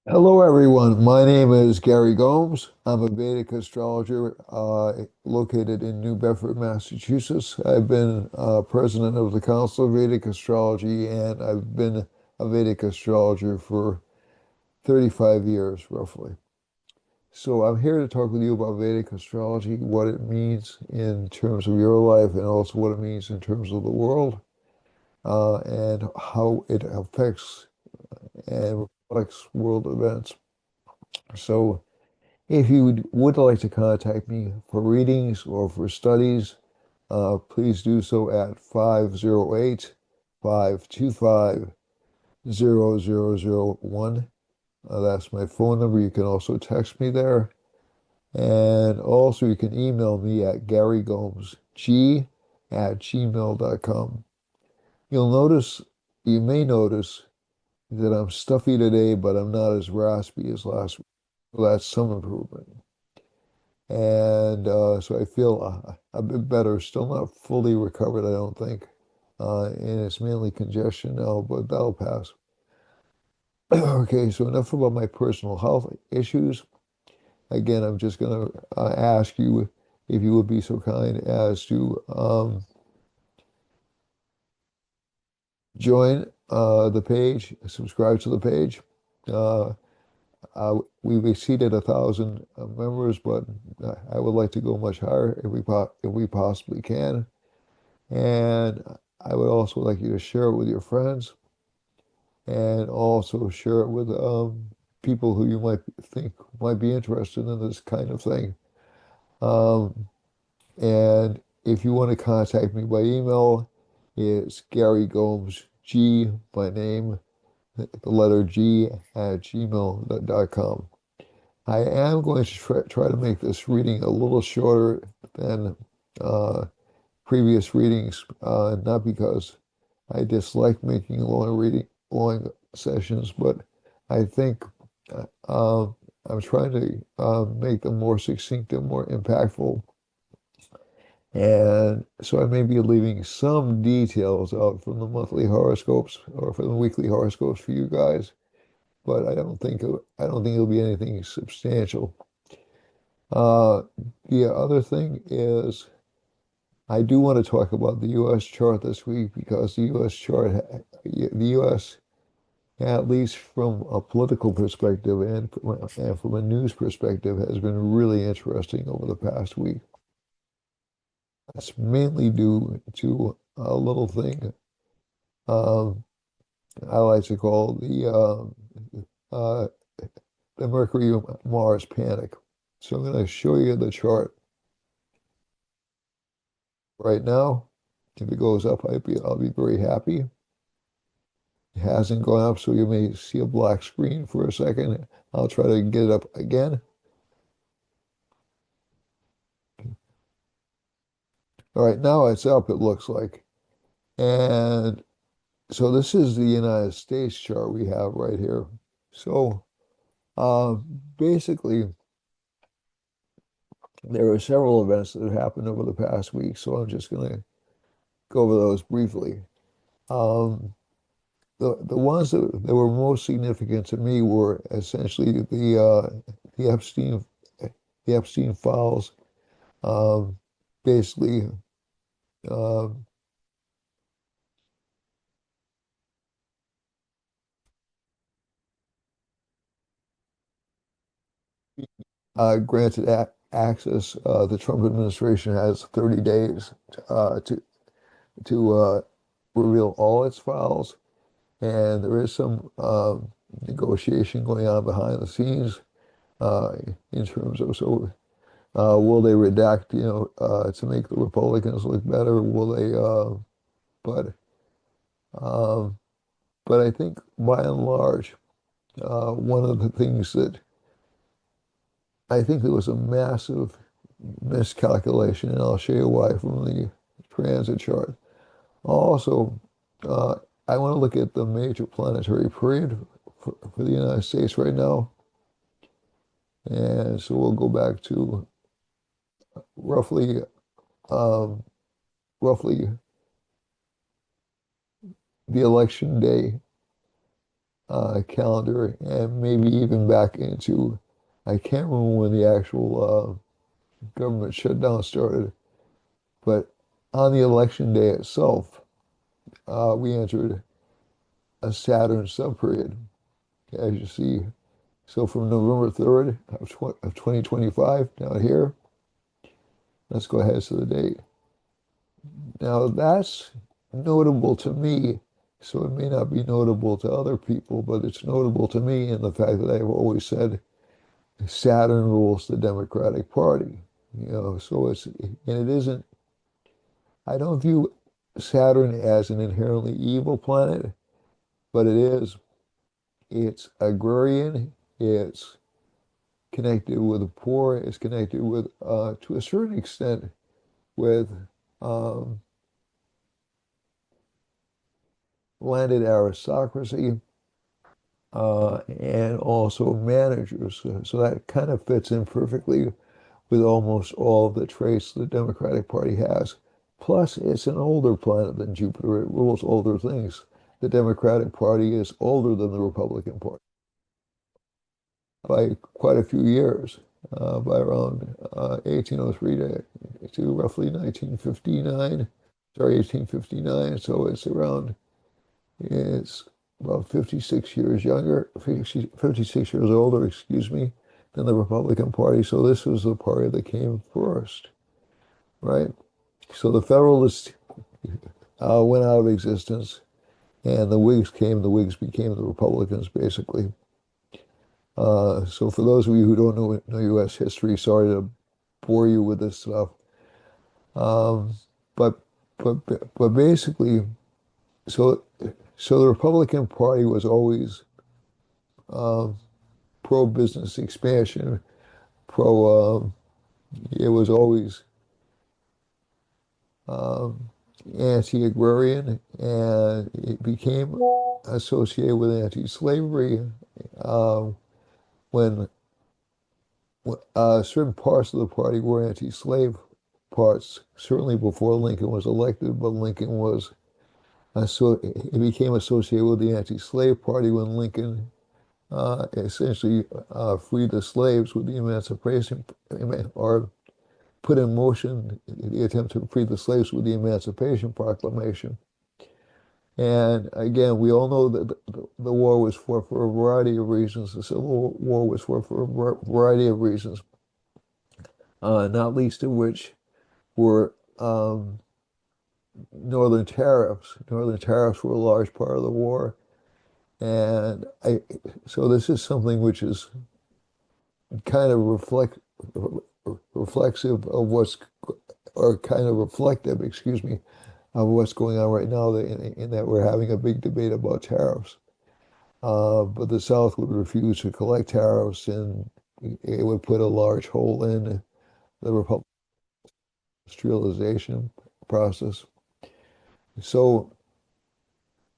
Hello, everyone. My name is Gary Gomes. I'm a Vedic astrologer located in New Bedford, Massachusetts. I've been president of the Council of Vedic Astrology, and I've been a Vedic astrologer for 35 years, roughly. So I'm here to talk with you about Vedic astrology, what it means in terms of your life, and also what it means in terms of the world, and how it affects and reflects world events. So, if you would like to contact me for readings or for studies, please do so at 508-525-0001. That's my phone number. You can also text me there. And also you can email me at garygomesg@gmail.com. You'll notice, you may notice that I'm stuffy today, but I'm not as raspy as last week. So that's some improvement. And so I feel a bit better. Still not fully recovered, I don't think. And it's mainly congestion now, but that'll pass. Okay, so enough about my personal health issues. Again, I'm just going to ask you if you would be so kind as to join the page, subscribe to the page. Uh, we've exceeded 1,000 members, but I would like to go much higher if we possibly can. And I would also like you to share it with your friends and also share it with people who you might think might be interested in this kind of thing. Um, and if you want to contact me by email, it's Gary Gomes G, my name, the letter G at gmail.com. I am going to try to make this reading a little shorter than uh, previous readings, not because I dislike making long sessions, but I think I'm trying to make them more succinct and more impactful. And so I may be leaving some details out from the monthly horoscopes or from the weekly horoscopes for you guys, but I don't think it'll be anything substantial. Uh, the other thing is I do want to talk about the U.S. chart this week because the U.S. chart, the U.S., at least from a political perspective and from a news perspective, has been really interesting over the past week. That's mainly due to a little thing um, I like to call uh, the Mercury-Mars panic. So I'm going to show you the chart right now. If it goes up, I'll be very happy. It hasn't gone up, so you may see a black screen for a second. I'll try to get it up again. All right, now it's up, it looks like. And so this is the United States chart we have right here. So uh, basically, there are several events that have happened over the past week, so I'm just going to go over those briefly. Um, the ones that were most significant to me were essentially the Epstein files. Um, basically, um, granted access. The Trump administration has 30 days to reveal all its files, and there is some negotiation going on behind the scenes uh, in terms of will they redact, to make the Republicans look better? Will they? But um, but I think by and large, one of the things that I think there was a massive miscalculation, and I'll show you why from the transit chart. Also, uh, I want to look at the major planetary period for the United States right now. And so we'll go back to roughly, um, roughly the election day. calendar, and maybe even back into, I can't remember when the actual government shutdown started, but on the election day itself, we entered a Saturn subperiod, as you see. So from November 3rd of 2025 down here, let's go ahead to the date. Now that's notable to me, so it may not be notable to other people, but it's notable to me in the fact that I've always said Saturn rules the Democratic Party. So and it isn't, I don't view Saturn as an inherently evil planet, but it is. It's agrarian, it's connected with the poor, it's connected with, to a certain extent, with um, landed aristocracy and also managers. So that kind of fits in perfectly with almost all of the traits the Democratic Party has. Plus, it's an older planet than Jupiter. It rules older things. The Democratic Party is older than the Republican Party by quite a few years, by around 1803 to roughly 1959, sorry, 1859. So it's about 56 years younger, 56 years older, excuse me, than the Republican Party. So this was the party that came first, right? So the Federalists went out of existence, and the Whigs came. The Whigs became the Republicans, basically. So for those of you who don't know U.S. history, sorry to bore you with this stuff. Um, but but basically, so so the Republican Party was always um, pro-business expansion, pro. It was always um, anti-agrarian, and it became associated with anti-slavery um, when certain parts of the party were anti-slave parts, certainly before Lincoln was elected, but Lincoln was, so it became associated with the anti-slave party when Lincoln essentially freed the slaves with the Emancipation, or put in motion the attempt to free the slaves with the Emancipation Proclamation. And again, we all know that the war was fought for a variety of reasons. The Civil War was fought for a variety of reasons, not least of which were Northern tariffs. Northern tariffs were a large part of the war. And so this is something which is kind of reflexive of what's, or kind of reflective, excuse me, of what's going on right now, in that we're having a big debate about tariffs. But the South would refuse to collect tariffs, and it would put a large hole in the Republic industrialization process. So,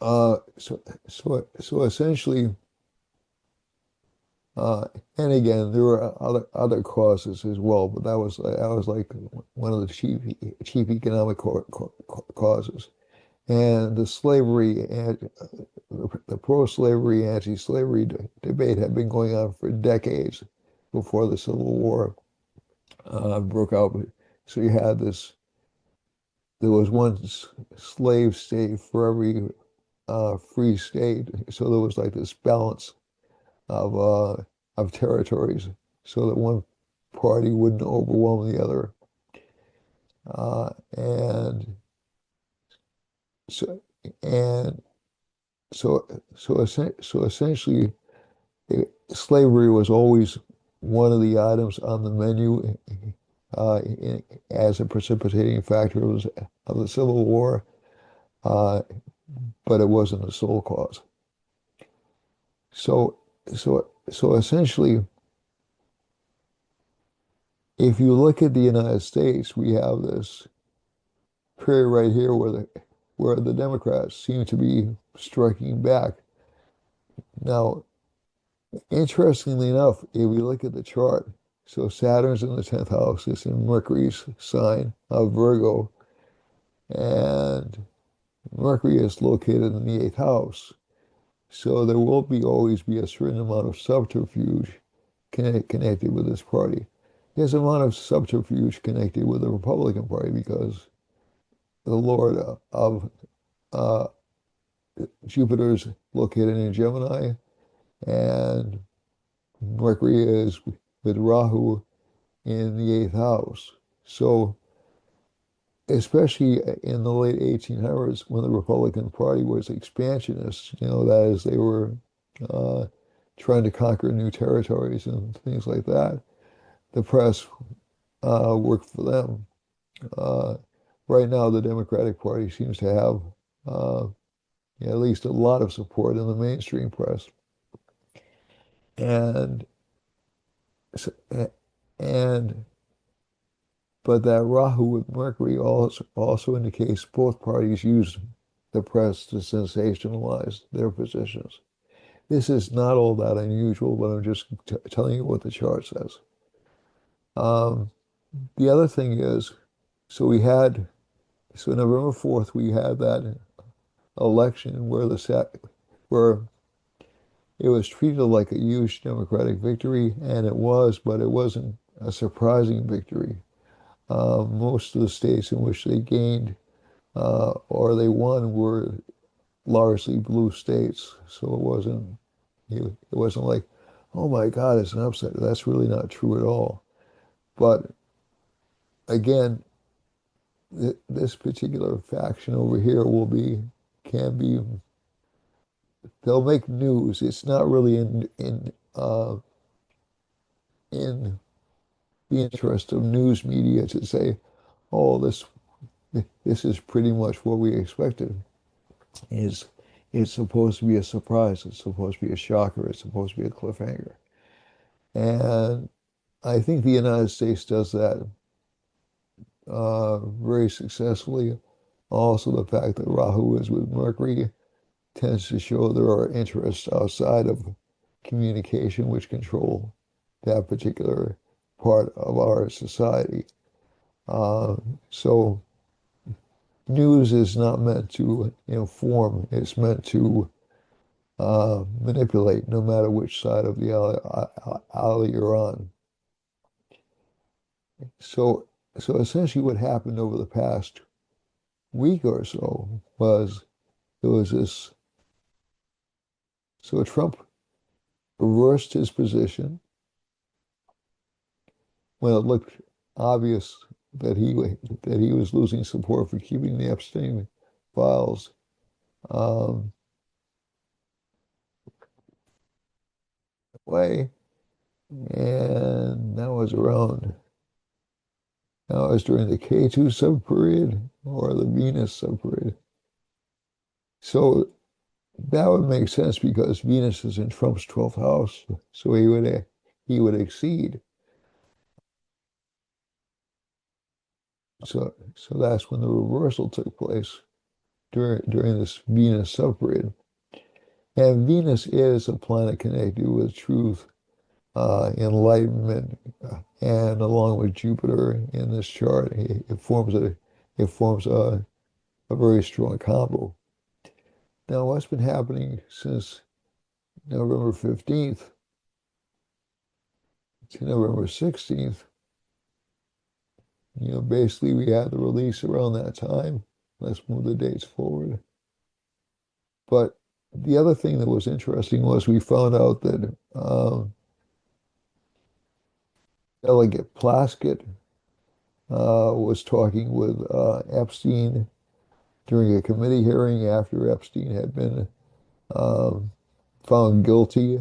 so essentially, uh, and again, there were other causes as well, but that was like one of the chief economic causes. And the slavery and the pro-slavery, anti-slavery debate had been going on for decades before the Civil War broke out. So you had this. There was one slave state for every free state. So there was like this balance of territories, so that one party wouldn't overwhelm the other. And so and so essentially, slavery was always one of the items on the menu as a precipitating factor of the Civil War, uh, but it wasn't the sole cause. So so essentially, if you look at the United States, we have this period right here where the Democrats seem to be striking back. Now, interestingly enough, if we look at the chart, so Saturn's in the 10th house, it's in Mercury's sign of Virgo, and Mercury is located in the 8th house. So there will be always be a certain amount of subterfuge connected with this party. There's a lot of subterfuge connected with the Republican Party because the Lord of uh, Jupiter's located in Gemini, and Mercury is with Rahu in the eighth house. So, especially in the late 1800s, when the Republican Party was expansionist, that is, they were uh, trying to conquer new territories and things like that, the press worked for them. Uh, right now, the Democratic Party seems to have uh, at least a lot of support in the mainstream press. And and but that Rahu with Mercury also indicates both parties use the press to sensationalize their positions. This is not all that unusual, but I'm just telling you what the chart says. Um, the other thing is, so we had, so November 4th, we had that election where it was treated like a huge Democratic victory, and it was, but it wasn't a surprising victory. Most of the states in which they gained or they won were largely blue states, so it wasn't like, oh my God, it's an upset. That's really not true at all. But again, this particular faction over here can be, they'll make news. It's not really in the interest of news media to say, oh, this is pretty much what we expected. Is It's supposed to be a surprise. It's supposed to be a shocker. It's supposed to be a cliffhanger. And I think the United States does that very successfully. Also, the fact that Rahu is with Mercury tends to show there are interests outside of communication which control that particular part of our society. Uh, so news is not meant to inform, it's meant to manipulate, no matter which side of the alley you're on. So, so essentially what happened over the past week or so was there was this, so Trump reversed his position when it looked obvious that he was losing support for keeping the Epstein files um, away. And that was during the K2 subperiod or the Venus subperiod. So that would make sense because Venus is in Trump's 12th house, so he would exceed. So that's when the reversal took place during this Venus subperiod. And Venus is a planet connected with truth, enlightenment, and along with Jupiter in this chart, it forms a very strong combo. Now, what's been happening since November 15th to November 16th? Basically, we had the release around that time. Let's move the dates forward. But the other thing that was interesting was we found out that Delegate Plaskett was talking with Epstein during a committee hearing after Epstein had been um, found guilty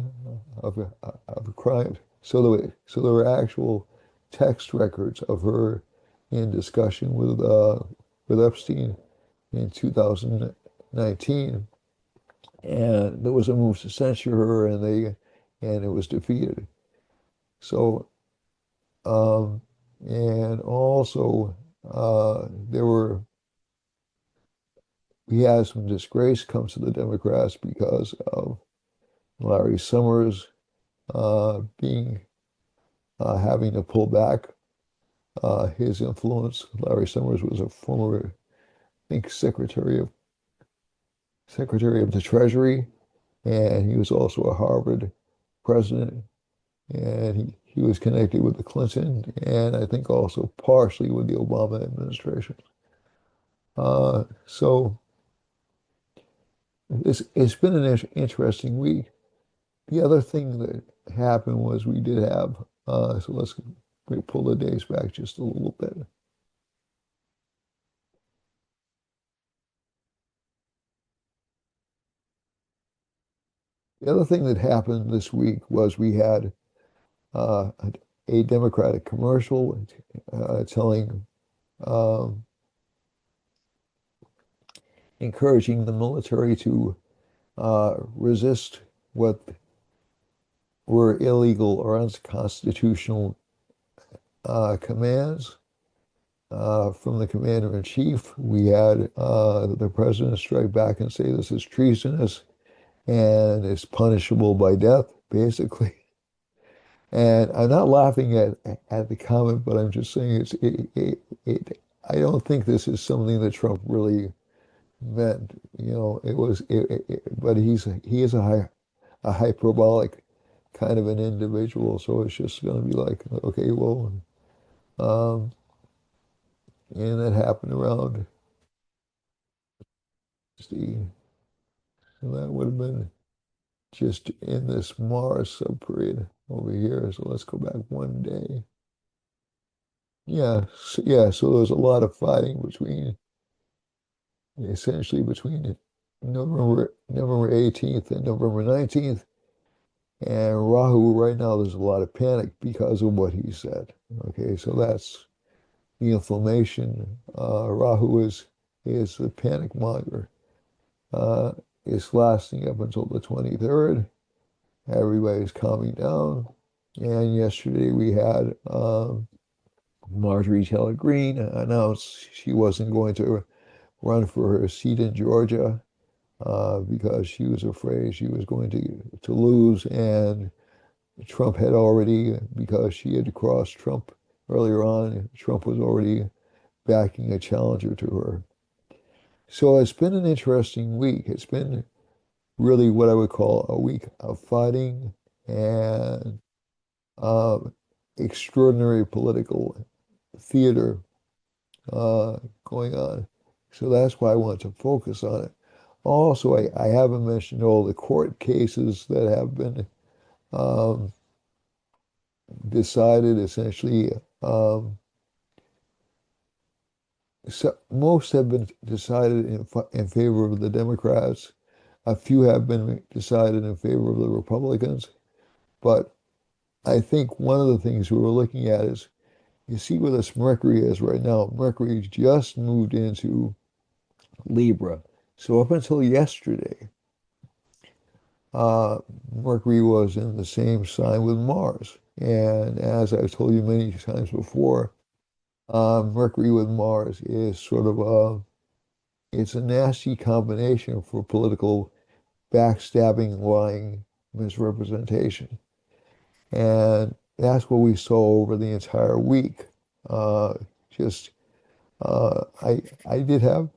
of a crime. So there were actual text records of her in discussion with Epstein in 2019, and there was a move to censure her, and it was defeated. So and also there were we had some disgrace come to the Democrats because of Larry Summers being having to pull back his influence. Larry Summers was a former, I think, Secretary of the Treasury, and he was also a Harvard president, and he was connected with the Clinton, and I think also partially with the Obama administration. So it's been an interesting week. The other thing that happened was we did have, so let's pull the days back just a little bit. The other thing that happened this week was we had uh, a Democratic commercial telling, um, encouraging the military to resist what were illegal or unconstitutional commands from the commander in chief. We had the president strike back and say this is treasonous and is punishable by death, basically. And I'm not laughing at the comment, but I'm just saying I don't think this is something that Trump really meant. You know, but he is a hyperbolic kind of an individual, so it's just going to be like, okay, well, um, and that happened around the, that would have been just in this Mars subperiod over here. So let's go back one day. Yeah. So there was a lot of fighting between, essentially between November 18th and November 19th. And Rahu, right now, there's a lot of panic because of what he said. Okay, so that's the inflammation. Rahu is the panic monger. Uh, it's lasting up until the 23rd. Everybody's calming down. And yesterday we had Marjorie Taylor Greene announced she wasn't going to run for her seat in Georgia because she was afraid she was going to lose. And Trump had already, because she had crossed Trump earlier on, Trump was already backing a challenger to her. So it's been an interesting week. It's been really what I would call a week of fighting and uh, extraordinary political theater going on. So that's why I want to focus on it. Also, I haven't mentioned all the court cases that have been um, decided essentially. So most have been decided in favor of the Democrats. A few have been decided in favor of the Republicans. But I think one of the things we were looking at is you see where this Mercury is right now. Mercury just moved into Libra. So up until yesterday, uh, Mercury was in the same sign with Mars. And as I've told you many times before, Mercury with Mars is sort of it's a nasty combination for political backstabbing, lying, misrepresentation. And that's what we saw over the entire week. Uh, just I did have,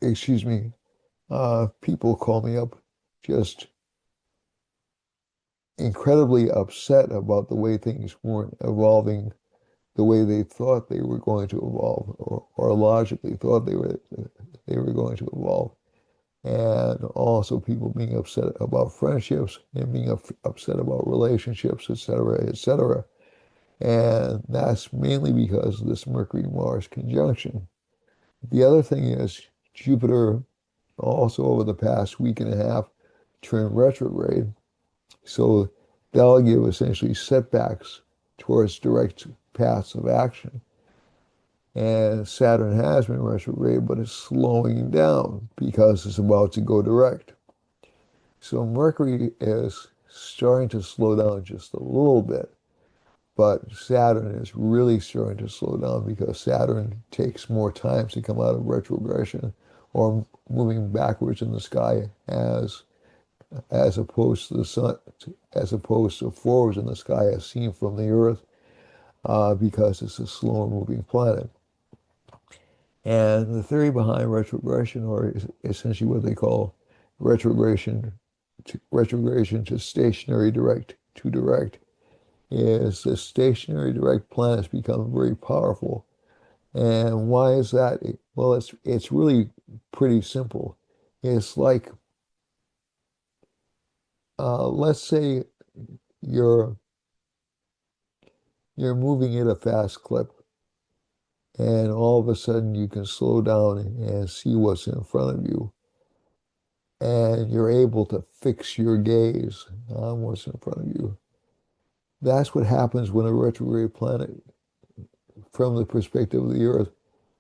excuse me, people call me up just incredibly upset about the way things weren't evolving the way they thought they were going to evolve, or logically thought they were going to evolve. And also people being upset about friendships and being upset about relationships, etc., etc. And that's mainly because of this Mercury-Mars conjunction. The other thing is Jupiter also over the past week and a half turned retrograde. So that'll give essentially setbacks towards direct paths of action. And Saturn has been retrograde, but it's slowing down because it's about to go direct. So Mercury is starting to slow down just a little bit, but Saturn is really starting to slow down because Saturn takes more time to come out of retrogression or moving backwards in the sky as opposed to the sun, as opposed to forwards in the sky as seen from the Earth, because it's a slower moving planet. And the theory behind retrogression, or essentially what they call retrogression retrogression to stationary direct to direct is the stationary direct planets become very powerful. And why is that? Well, it's really pretty simple. It's like let's say you're you're moving at a fast clip, and all of a sudden you can slow down and see what's in front of you, and you're able to fix your gaze on what's in front of you. That's what happens when a retrograde planet, from the perspective of the Earth,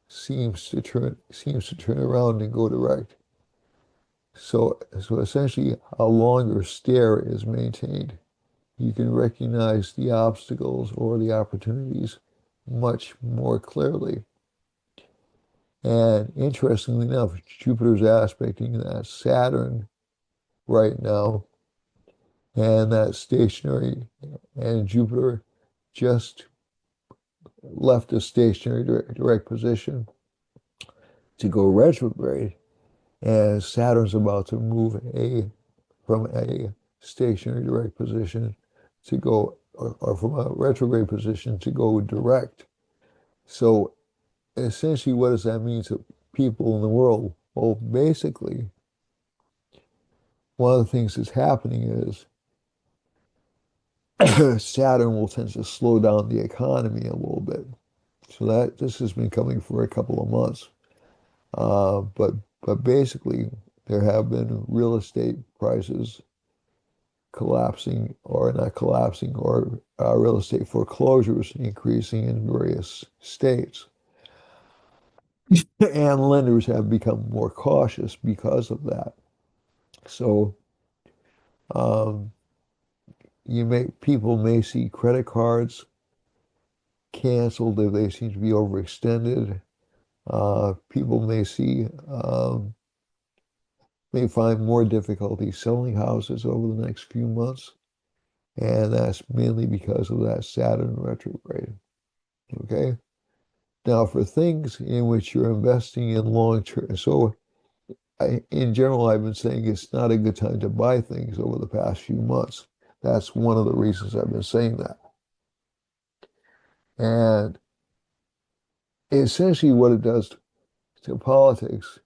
seems to turn around and go direct. So essentially, a longer stare is maintained. You can recognize the obstacles or the opportunities much more clearly. And interestingly enough, Jupiter's aspecting that Saturn right now, and that stationary, and Jupiter just left a stationary direct position to go retrograde, and Saturn's about to move from a stationary direct position to go, or from a retrograde position to go direct. So essentially, what does that mean to people in the world? Well, basically, one of the things that's happening is Saturn will tend to slow down the economy a little bit. So that this has been coming for a couple of months. But basically, there have been real estate prices collapsing, or not collapsing, or real estate foreclosures increasing in various states. And lenders have become more cautious because of that. So um, people may see credit cards canceled if they seem to be overextended. People may find more difficulty selling houses over the next few months, and that's mainly because of that Saturn retrograde. Okay. Now, for things in which you're investing in long term, so in general, I've been saying it's not a good time to buy things over the past few months. That's one of the reasons I've been saying that. And essentially, what it does to politics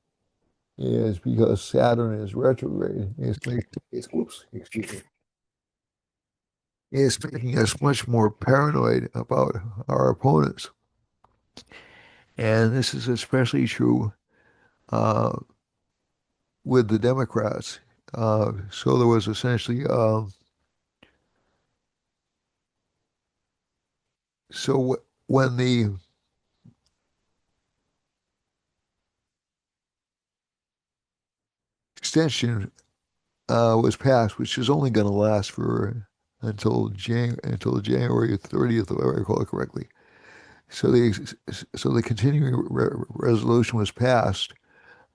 is, because Saturn is retrograde, it's making us much more paranoid about our opponents. And this is especially true uh, with the Democrats. So there was essentially, when the extension was passed, which is only going to last for until January 30th, if I recall correctly. So the continuing resolution was passed.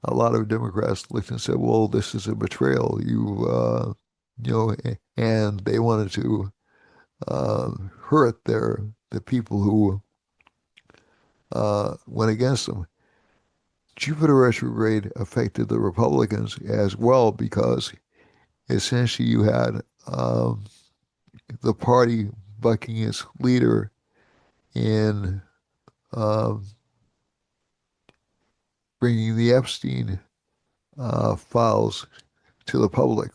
A lot of Democrats looked and said, "Well, this is a betrayal. And they wanted to hurt the people who went against them." Jupiter retrograde affected the Republicans as well, because essentially you had the party bucking its leader in um, bringing the Epstein files to the public.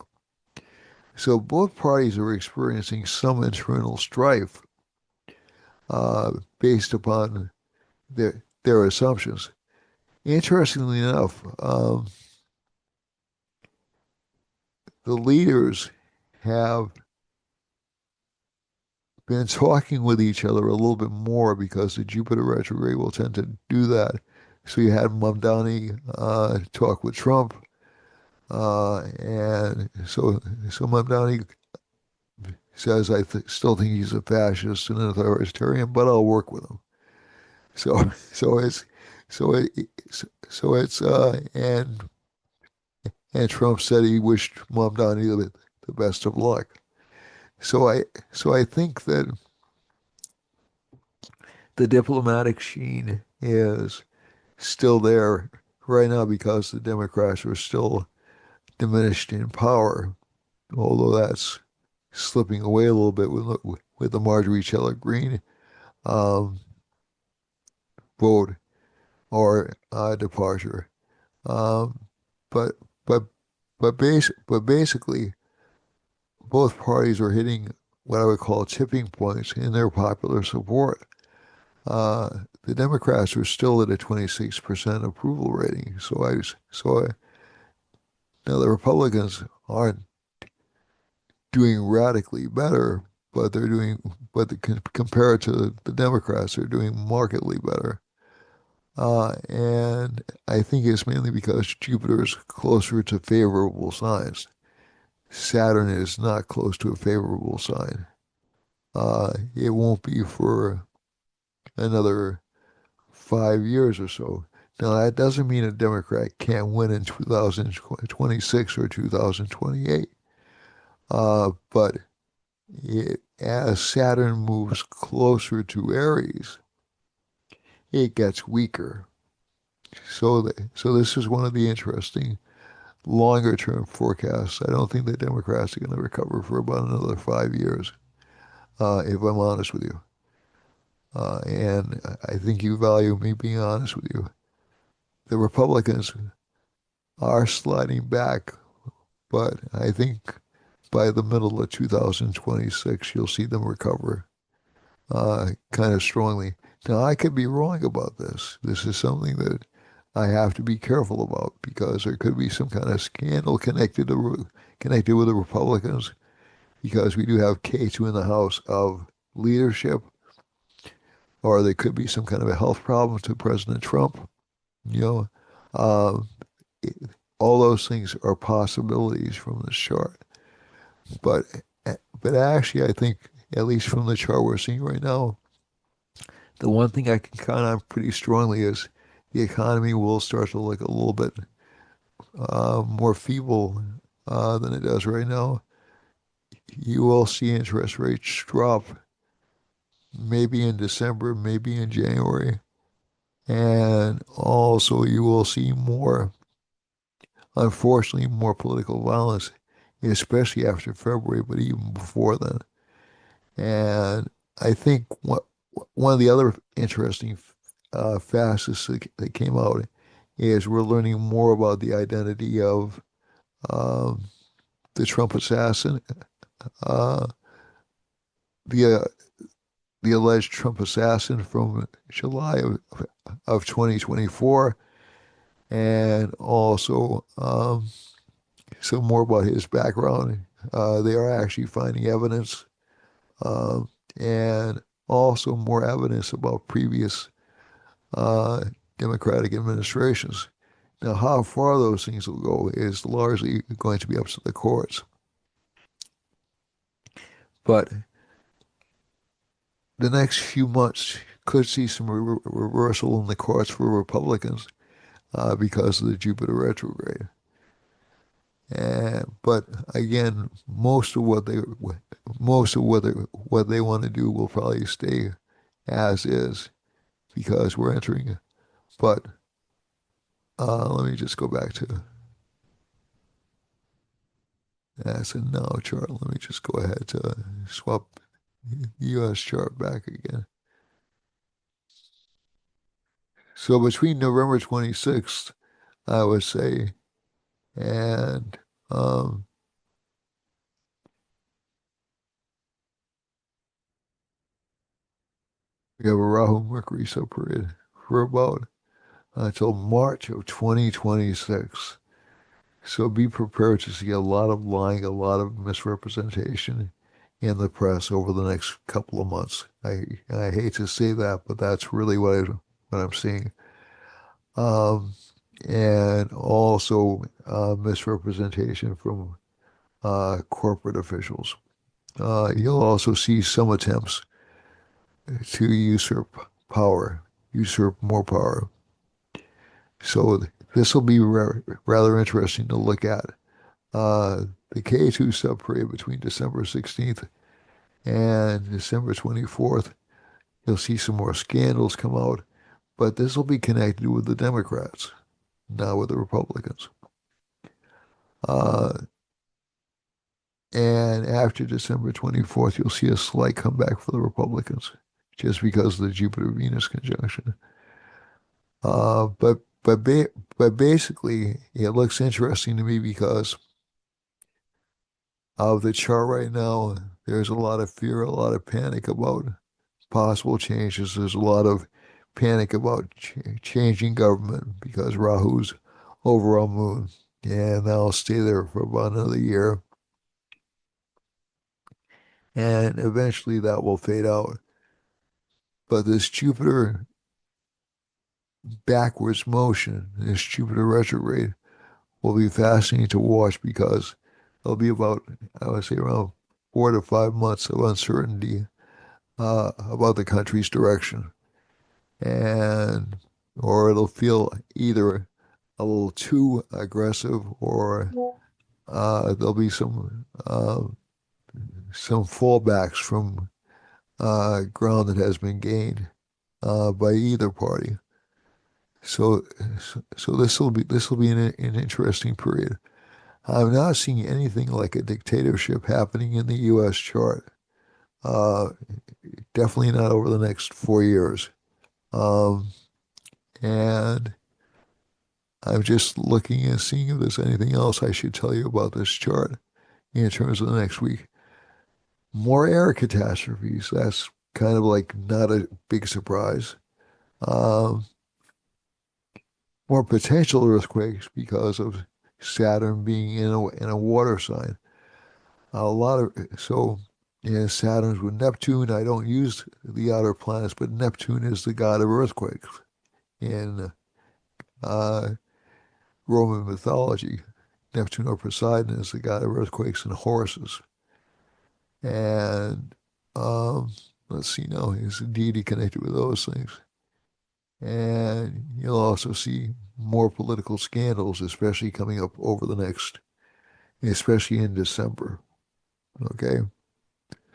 So both parties are experiencing some internal strife based upon their assumptions. Interestingly enough, the leaders have been talking with each other a little bit more, because the Jupiter retrograde will tend to do that. So you had Mamdani talk with Trump, and so Mamdani says, still think he's a fascist and an authoritarian, but I'll work with him. So so it's so it so it's and Trump said he wished Mamdani the best of luck. So I think that the diplomatic sheen is still there right now, because the Democrats are still diminished in power. although that's slipping away a little bit with the Marjorie Taylor Greene um, vote or departure. Um, but but but basically, both parties are hitting what I would call tipping points in their popular support. The Democrats are still at a 26% approval rating. Now the Republicans aren't doing radically better, but compared to the Democrats, they're doing markedly better. And I think it's mainly because Jupiter is closer to favorable signs. Saturn is not close to a favorable sign. It won't be for another 5 years or so. Now, that doesn't mean a Democrat can't win in 2026 or 2028. But as Saturn moves closer to Aries, it gets weaker. So this is one of the interesting longer term forecasts. I don't think the Democrats are going to recover for about another 5 years, if I'm honest with you. And I think you value me being honest with you. The Republicans are sliding back, but I think by the middle of 2026, you'll see them recover kind of strongly. Now, I could be wrong about this. This is something that I have to be careful about because there could be some kind of scandal connected with the Republicans because we do have K2 in the House of leadership, or there could be some kind of a health problem to President Trump. You know, uh, it- all those things are possibilities from this chart. But but actually, I think at least from the chart we're seeing right now, the one thing I can count on pretty strongly is the economy will start to look a little bit more feeble than it does right now. You will see interest rates drop maybe in December, maybe in January. And also you will see more, unfortunately, more political violence, especially after February, but even before then. And I think one of the other interesting facets that came out is we're learning more about the identity of um, the Trump assassin, uh, the uh, the alleged Trump assassin from July of 2024, and also some more about his background. They are actually finding evidence, um, and also more evidence about previous uh, Democratic administrations. Now, how far those things will go is largely going to be up to the courts. But the next few months could see some reversal in the courts for Republicans because of the Jupiter retrograde. But again, most of what they want to do will probably stay as is because we're entering. But let me just go back to that's a now chart. Let me just go ahead to swap the U.S. chart back again. So between November 26th, I would say, and um, we have a Rahu Mercury subperiod for about until March of 2026. So be prepared to see a lot of lying, a lot of misrepresentation in the press over the next couple of months. I hate to say that, but that's really what I'm seeing. Um, and also misrepresentation from corporate officials. You'll also see some attempts to usurp more power. So this will be rather interesting to look at. The K2 subperiod between December 16th and December 24th, you'll see some more scandals come out, but this will be connected with the Democrats, not with the Republicans. Uh, And after December 24th, you'll see a slight comeback for the Republicans just because of the Jupiter-Venus conjunction. Uh, but but ba but basically, it looks interesting to me because of the chart right now. There's a lot of fear, a lot of panic about possible changes. There's a lot of panic about changing government because Rahu's over on Moon, and that'll stay there for about another year, and eventually that will fade out. But this Jupiter backwards motion, this Jupiter retrograde, will be fascinating to watch because there'll be about, I would say, around 4 to 5 months of uncertainty about the country's direction. And, or it'll feel either a little too aggressive or there'll be some fallbacks from ground that has been gained by either party. So, so this will be an interesting period. I'm not seeing anything like a dictatorship happening in the U.S. chart. Uh, Definitely not over the next 4 years. Um, and I'm just looking and seeing if there's anything else I should tell you about this chart in terms of the next week. More air catastrophes. That's kind of like not a big surprise. Um, more potential earthquakes because of Saturn being in a water sign. A lot of so yeah, Saturn's with Neptune. I don't use the outer planets, but Neptune is the god of earthquakes in uh, Roman mythology. Neptune or Poseidon is the god of earthquakes and horses. And um, let's see now, he's a deity connected with those things. And you'll also see more political scandals, especially coming up over the next, especially in December. Okay.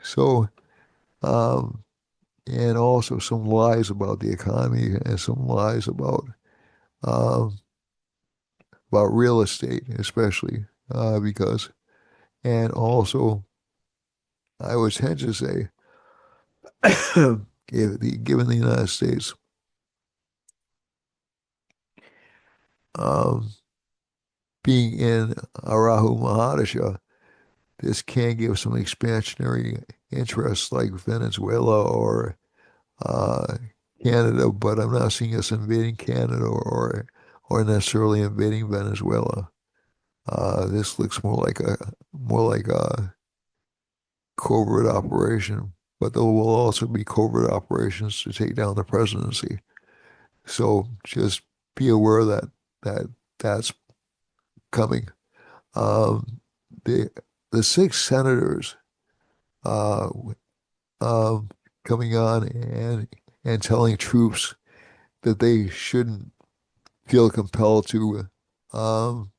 So, um, and also some lies about the economy and some lies um, about real estate, especially because, and also I would tend to say, given the United States um, being in Arahu Mahadasha, this can give some expansionary interests like Venezuela or uh, Canada, but I'm not seeing us invading Canada or necessarily invading Venezuela. This looks more like a covert operation, but there will also be covert operations to take down the presidency. So just be aware that that's coming. Um, the the six senators uh, um, coming on and telling troops that they shouldn't feel compelled to um,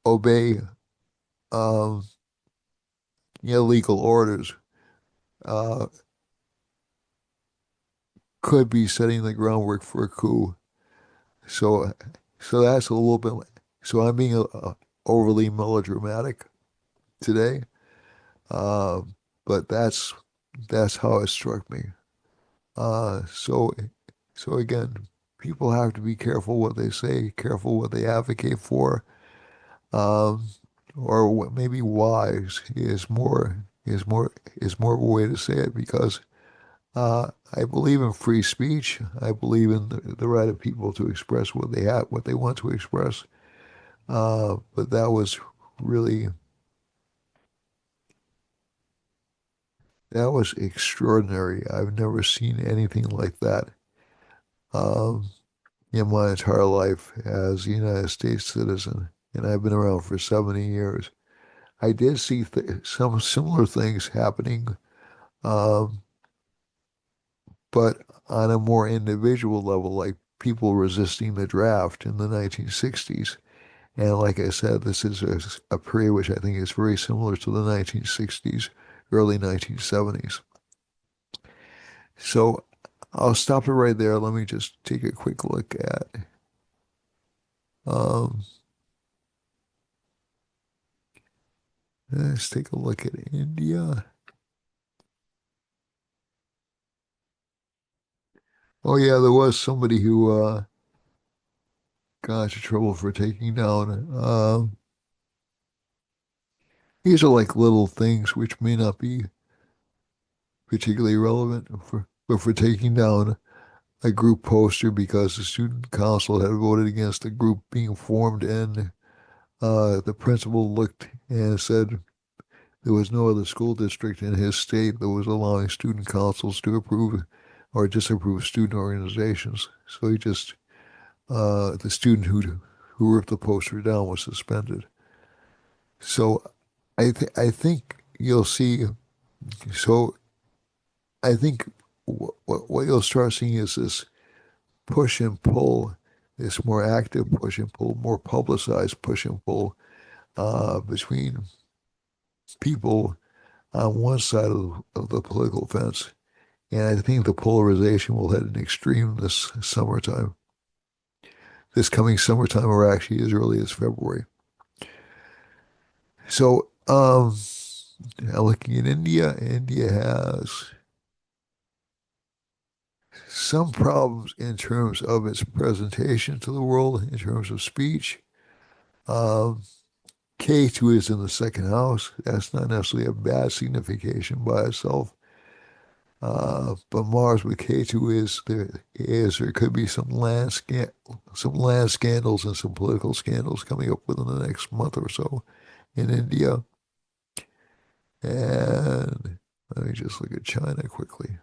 obey um, illegal orders uh, could be setting the groundwork for a coup. So, so that's a little bit. So I'm being overly melodramatic today, but that's how it struck me. Uh, so, so again, people have to be careful what they say, careful what they advocate for, um, or what maybe wise is more of a way to say it because I believe in free speech. I believe in the right of people to express what they want to express. But really, that was extraordinary. I've never seen anything like that um, in my entire life as a United States citizen, and I've been around for 70 years. I did see some similar things happening, um, but on a more individual level, like people resisting the draft in the 1960s. And like I said, this is a period which I think is very similar to the 1960s, early 1970s. So I'll stop it right there. Let me just take a quick look at um, Let's take a look at India. Oh yeah, there was somebody who got into trouble for taking down. These are like little things which may not be particularly relevant but for taking down a group poster because the student council had voted against the group being formed, and the principal looked and said there was no other school district in his state that was allowing student councils to approve or disapprove student organizations. So he just the student who ripped the poster down was suspended. So I think you'll see. So I think what you'll start seeing is this push and pull, this more active push and pull, more publicized push and pull between people on one side of the political fence. And I think the polarization will hit an extreme this summertime, this coming summertime, or actually as early as February. So, now looking at India, India has some problems in terms of its presentation to the world, in terms of speech. Um, K2 is in the second house. That's not necessarily a bad signification by itself. But Mars with K2 there could be some land scandals and some political scandals coming up within the next month or so in India. And let me just look at China quickly.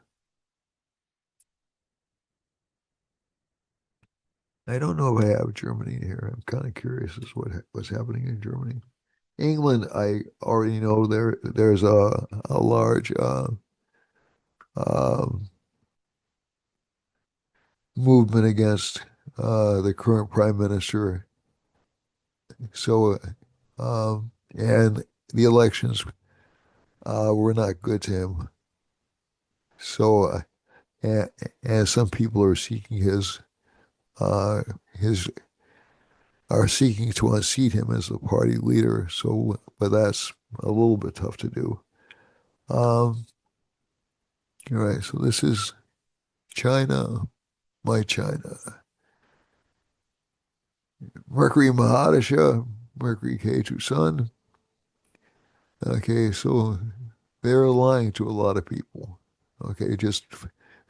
I don't know if I have Germany here. I'm kind of curious as what's happening in Germany. England, I already know there's a large um, movement against the current prime minister. So, and the elections were not good to him. So, and, and some people are seeking uh, his are seeking to unseat him as the party leader. So, but that's a little bit tough to do. Um, all right, so this is China, my China. Mercury Mahadasha, Mercury K2 Sun. Okay, so they're lying to a lot of people. Okay, just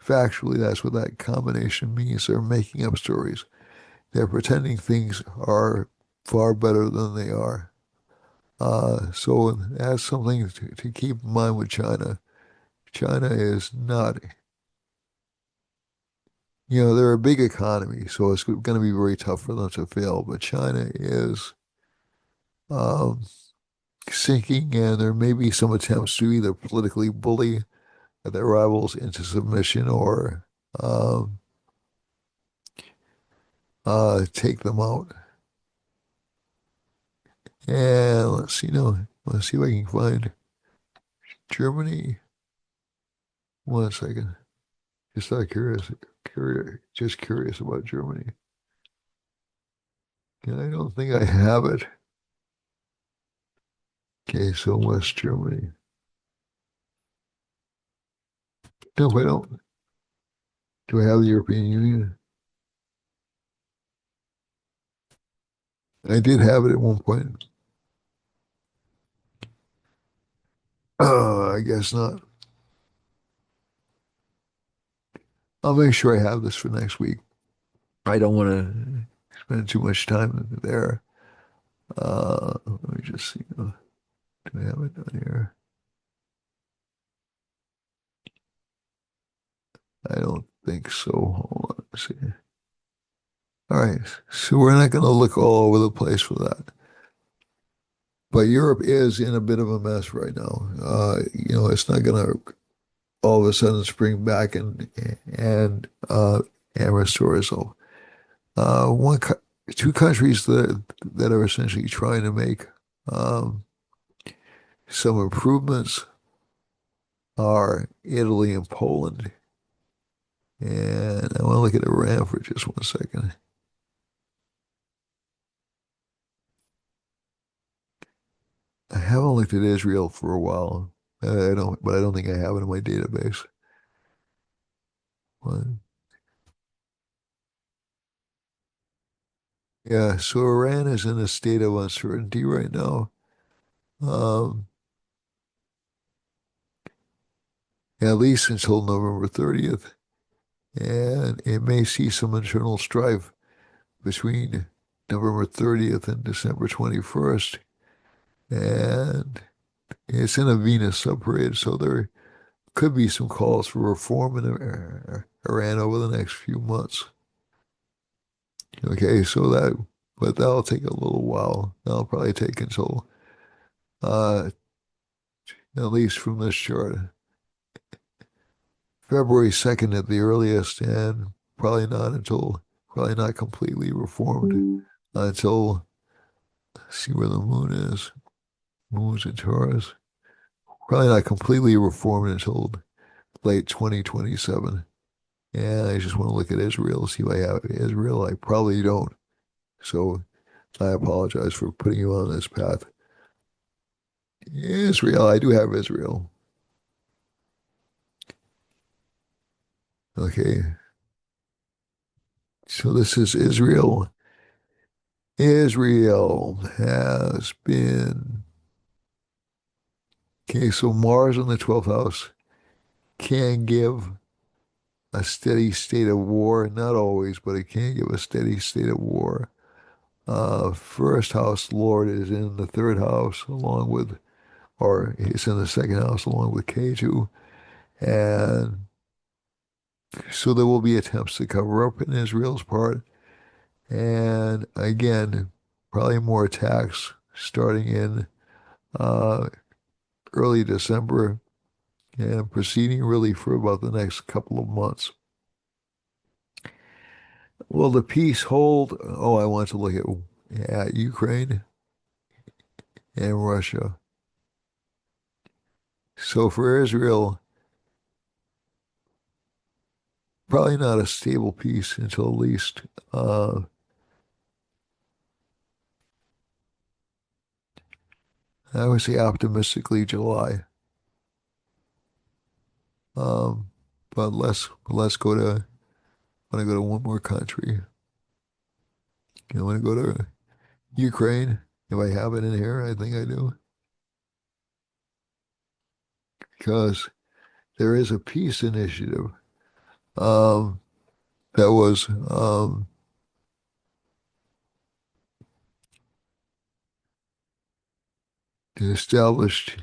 factually, that's what that combination means. They're making up stories. They're pretending things are far better than they are. So that's something to keep in mind with China. China is not, they're a big economy, so it's going to be very tough for them to fail. But China is um, sinking, and there may be some attempts to either politically bully their rivals into submission or um, take them out. And let's see, no, let's see if I can find Germany. One second. Just out of just curious about Germany. And I don't think I have it. Okay, so West Germany. No, I don't. Do I have the European Union? I did have it at one point. I guess not. I'll make sure I have this for next week. I don't want to spend too much time there. Let me just see. Do I have it on here? I don't think so. Hold on. Let's see. All right. So we're not going to look all over the place for that. But Europe is in a bit of a mess right now. It's not going to all of a sudden spring back and and restore itself. Uh, one, co- Two countries that are essentially trying to make um, some improvements are Italy and Poland. And I want to look at Iran for just one second. I haven't looked at Israel for a while. I don't, but I don't think I have it in my database. But, yeah, so Iran is in a state of uncertainty right now. Um, at least until November 30th. And it may see some internal strife between November 30th and December 21st. And it's in a Venus subperiod, so there could be some calls for reform in Iran over the next few months. Okay, so but that'll take a little while. That'll probably take until, uh, at least from this chart, February 2nd at the earliest, and probably not completely reformed until, see where the moon is. Moon's in Taurus. Probably not completely reformed until late 2027. And I just want to look at Israel, see if I have Israel. I probably don't. So I apologize for putting you on this path. Israel, I do have Israel. Okay, so this is Israel. Israel has been, okay, so Mars in the 12th house can give a steady state of war. Not always, but it can give a steady state of war. First house Lord is in the third house along with, or he's in the second house along with K2. And so there will be attempts to cover up in Israel's part. And again, probably more attacks starting in uh, early December and proceeding really for about the next couple of months. Will the peace hold? Oh, I want to look at Ukraine and Russia. So for Israel, probably not a stable peace until at least uh, I would say optimistically July. Um, but let's go to want to go to one more country. I want to go to Ukraine. If I have it in here, I think I do, because there is a peace initiative um, that was established.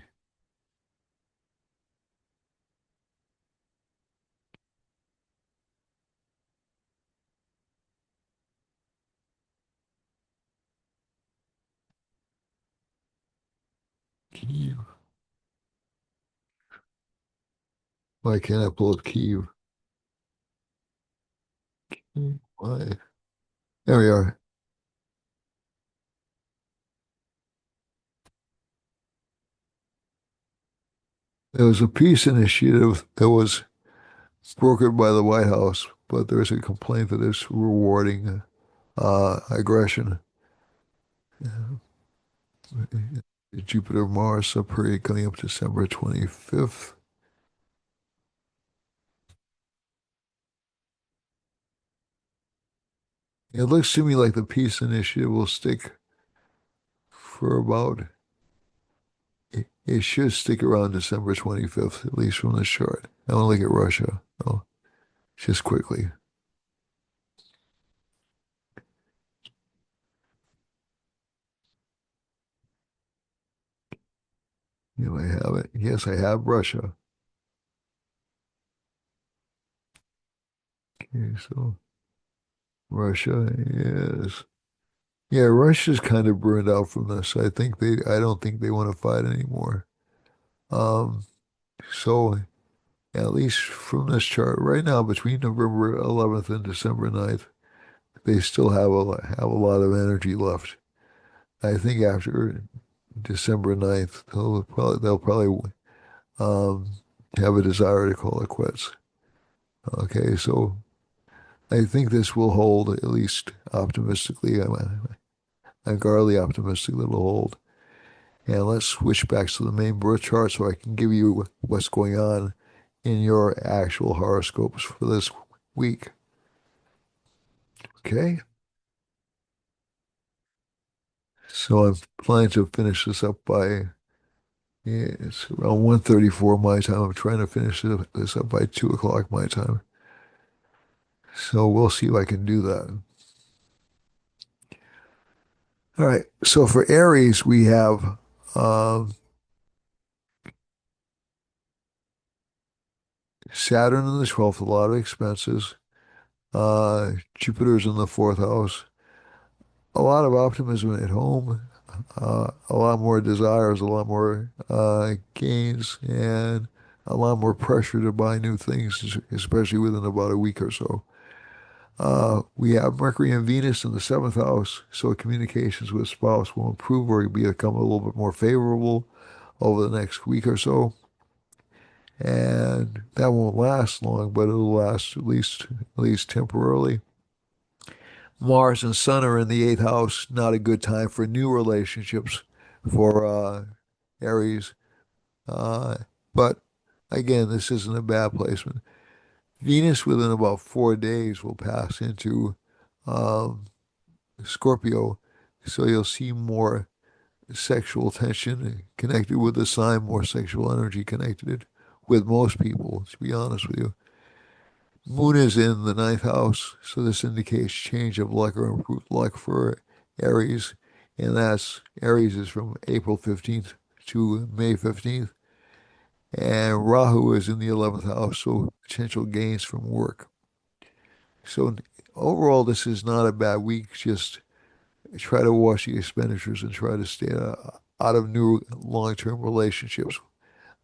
Kyiv. Why can't I pull up Kyiv? Why? There we are. There was a peace initiative that was brokered by the White House, but there's a complaint that it's rewarding aggression. Jupiter Mars subperiod coming up December 25th. It looks to me like the peace initiative will stick for about, it should stick around December 25th, at least from the chart. I want to look at Russia. Oh, just quickly. Do I have it? Yes, I have Russia. Okay, so Russia is, yeah, Russia's kind of burned out from this. I don't think they want to fight anymore. Um, so at least from this chart right now, between November 11th and December 9th, they still have a lot of energy left. I think after December 9th, they'll probably um, have a desire to call it quits. Okay, so I think this will hold at least optimistically. I'm guardedly optimistic that it'll hold. And let's switch back to the main birth chart so I can give you what's going on in your actual horoscopes for this week. Okay? So I'm planning to finish this up by, yeah, it's around 1:34 my time. I'm trying to finish this up by 2 o'clock my time. So we'll see if I can do that. All right. So for Aries, we have um, Saturn in the 12th, a lot of expenses. Jupiter's in the fourth house. A lot of optimism at home, a lot more desires, a lot more gains, and a lot more pressure to buy new things, especially within about a week or so. We have Mercury and Venus in the seventh house, so communications with spouse will improve or become a little bit more favorable over the next week or so. And that won't last long, but it'll last at least temporarily. Mars and Sun are in the eighth house. Not a good time for new relationships for Aries. Uh, but again, this isn't a bad placement. Venus within about 4 days will pass into um, Scorpio, so you'll see more sexual tension connected with the sign, more sexual energy connected with most people, to be honest with you. Moon is in the ninth house, so this indicates change of luck or improved luck for Aries, and that's Aries is from April 15th to May 15th, and Rahu is in the 11th house, so potential gains from work. So overall, this is not a bad week. Just try to watch the expenditures and try to stay out of new long-term relationships,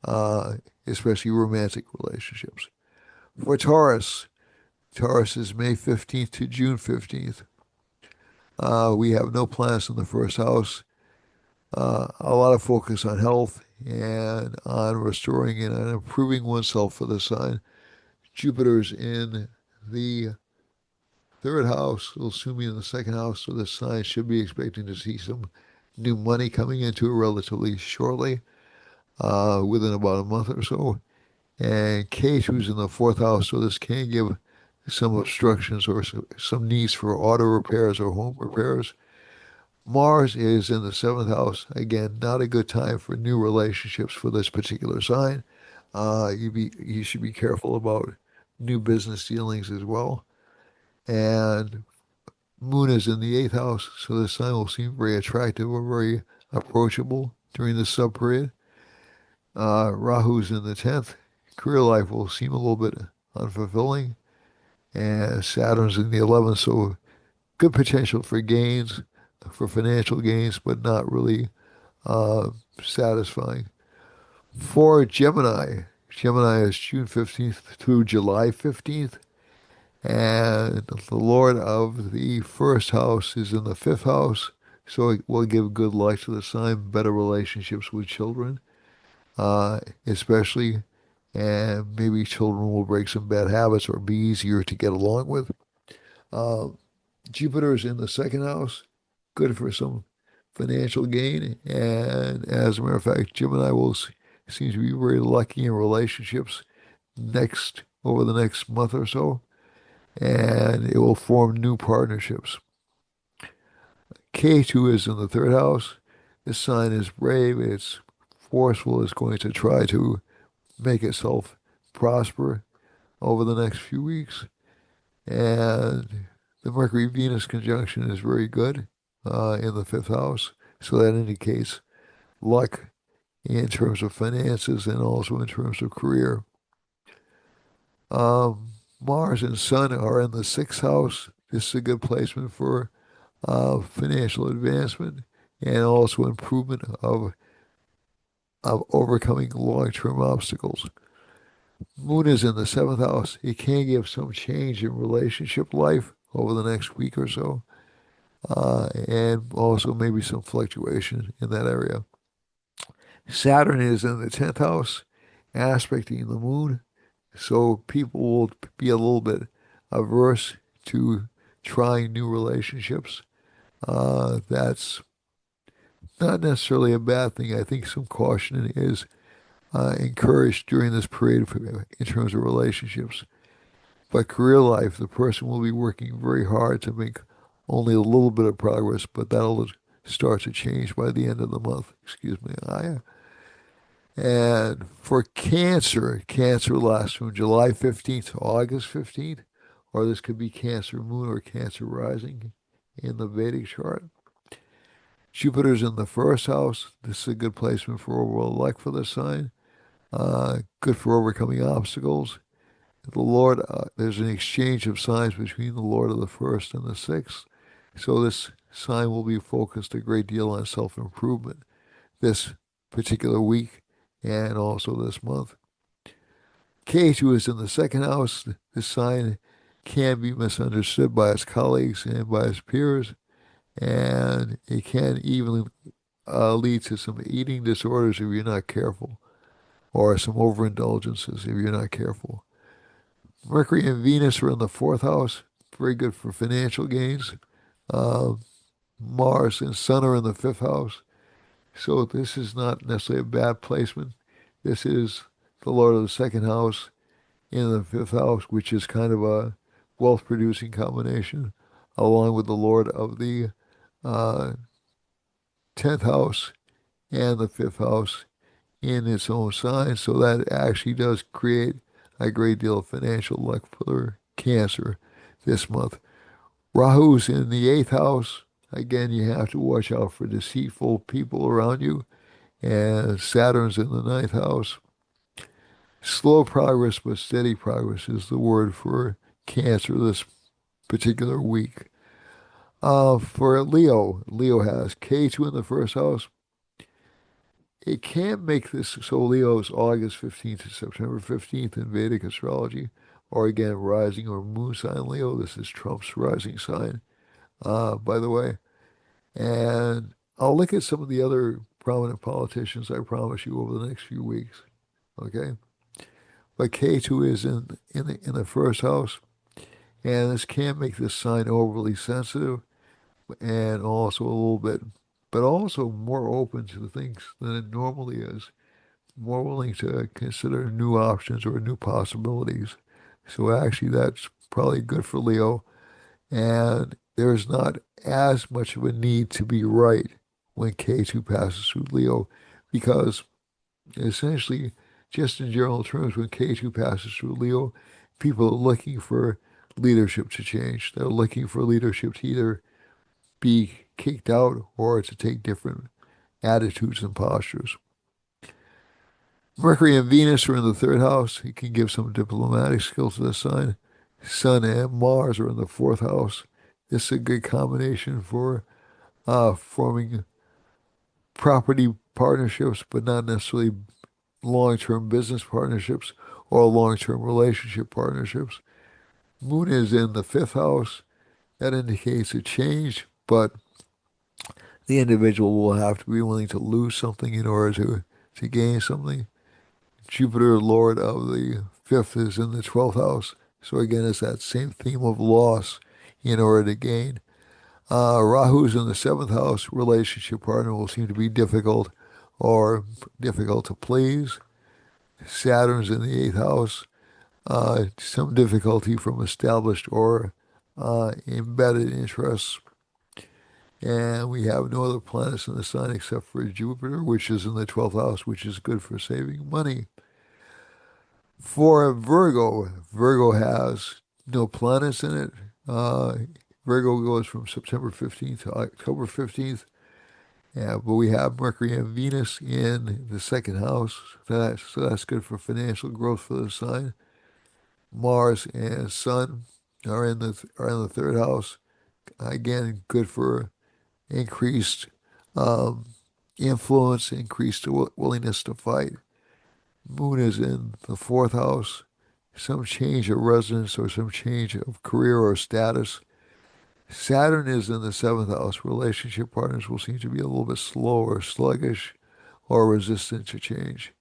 uh, especially romantic relationships. For Taurus, Taurus is May 15th to June 15th. We have no plans in the first house. A lot of focus on health and on restoring and on improving oneself for the sign. Jupiter's in the third house, will soon be in the second house, so the sign should be expecting to see some new money coming into it relatively shortly, within about a month or so. And K2's in the fourth house, so this can give some obstructions or some needs for auto repairs or home repairs. Mars is in the seventh house. Again, not a good time for new relationships for this particular sign. You should be careful about new business dealings as well. And Moon is in the eighth house, so the sign will seem very attractive or very approachable during the sub period. Rahu's in the 10th. Career life will seem a little bit unfulfilling. And Saturn's in the 11th, so good potential for gains, for financial gains, but not really uh, satisfying. For Gemini, Gemini is June 15th through July 15th, and the Lord of the first house is in the fifth house, so it will give good luck to the sign, better relationships with children, especially, and maybe children will break some bad habits or be easier to get along with. Uh, Jupiter is in the second house, good for some financial gain. And as a matter of fact, Gemini will seem to be very lucky in relationships next over the next month or so, and it will form new partnerships. K2 is in the third house. This sign is brave, it's forceful, it's going to try to make itself prosper over the next few weeks. And the Mercury Venus conjunction is very good in the fifth house. So that indicates luck in terms of finances and also in terms of career. Um, Mars and Sun are in the sixth house. This is a good placement for financial advancement and also improvement of overcoming long-term obstacles. Moon is in the seventh house. It can give some change in relationship life over the next week or so, and also maybe some fluctuation in that area. Saturn is in the 10th house, aspecting the moon, so people will be a little bit averse to trying new relationships. That's not necessarily a bad thing. I think some caution is encouraged during this period in terms of relationships. But career life, the person will be working very hard to make only a little bit of progress, but that'll start to change by the end of the month. Excuse me. And for Cancer, Cancer lasts from July 15th to August 15th, or this could be Cancer moon or Cancer rising in the Vedic chart. Jupiter's in the first house. This is a good placement for overall luck for the sign. Good for overcoming obstacles. The Lord, there's an exchange of signs between the Lord of the first and the sixth. So this sign will be focused a great deal on self-improvement this particular week and also this month. K2 is in the second house. This sign can be misunderstood by its colleagues and by its peers, and it can even lead to some eating disorders if you're not careful, or some overindulgences if you're not careful. Mercury and Venus are in the fourth house, very good for financial gains. Uh, Mars and Sun are in the fifth house, so this is not necessarily a bad placement. This is the Lord of the second house in the fifth house, which is kind of a wealth-producing combination, along with the Lord of the uh, 10th house and the fifth house in its own sign. So that actually does create a great deal of financial luck for Cancer this month. Rahu's in the eighth house. Again, you have to watch out for deceitful people around you. And Saturn's in the ninth house. Slow progress, but steady progress is the word for Cancer this particular week. For Leo, Leo has K2 in the first house. It can make this, so Leo is August 15th to September 15th in Vedic astrology, or again, rising or moon sign Leo. This is Trump's rising sign, by the way. And I'll look at some of the other prominent politicians, I promise you, over the next few weeks. Okay? But K2 is in the first house, and this can make this sign overly sensitive and also a little bit, but also more open to things than it normally is, more willing to consider new options or new possibilities. So actually, that's probably good for Leo. And there's not as much of a need to be right when K2 passes through Leo, because essentially, just in general terms, when K2 passes through Leo, people are looking for leadership to change. They're looking for leadership to either be kicked out or to take different attitudes and postures. Mercury and Venus are in the third house. It can give some diplomatic skills to the sign. Sun and Mars are in the fourth house. This is a good combination for forming property partnerships, but not necessarily long-term business partnerships or long-term relationship partnerships. Moon is in the fifth house. That indicates a change, but the individual will have to be willing to lose something in order to gain something. Jupiter, Lord of the fifth, is in the 12th house. So again, it's that same theme of loss in order to gain. Rahu's in the seventh house. Relationship partner will seem to be difficult or difficult to please. Saturn's in the eighth house. Some difficulty from established or embedded interests. And we have no other planets in the sign except for Jupiter, which is in the 12th house, which is good for saving money. For Virgo, Virgo has no planets in it. Virgo goes from September 15th to October 15th. Yeah, but we have Mercury and Venus in the second house. So that's good for financial growth for the sign. Mars and Sun are in the third house. Again, good for increased um, influence, increased willingness to fight. Moon is in the fourth house. Some change of residence or some change of career or status. Saturn is in the seventh house. Relationship partners will seem to be a little bit slow or sluggish or resistant to change.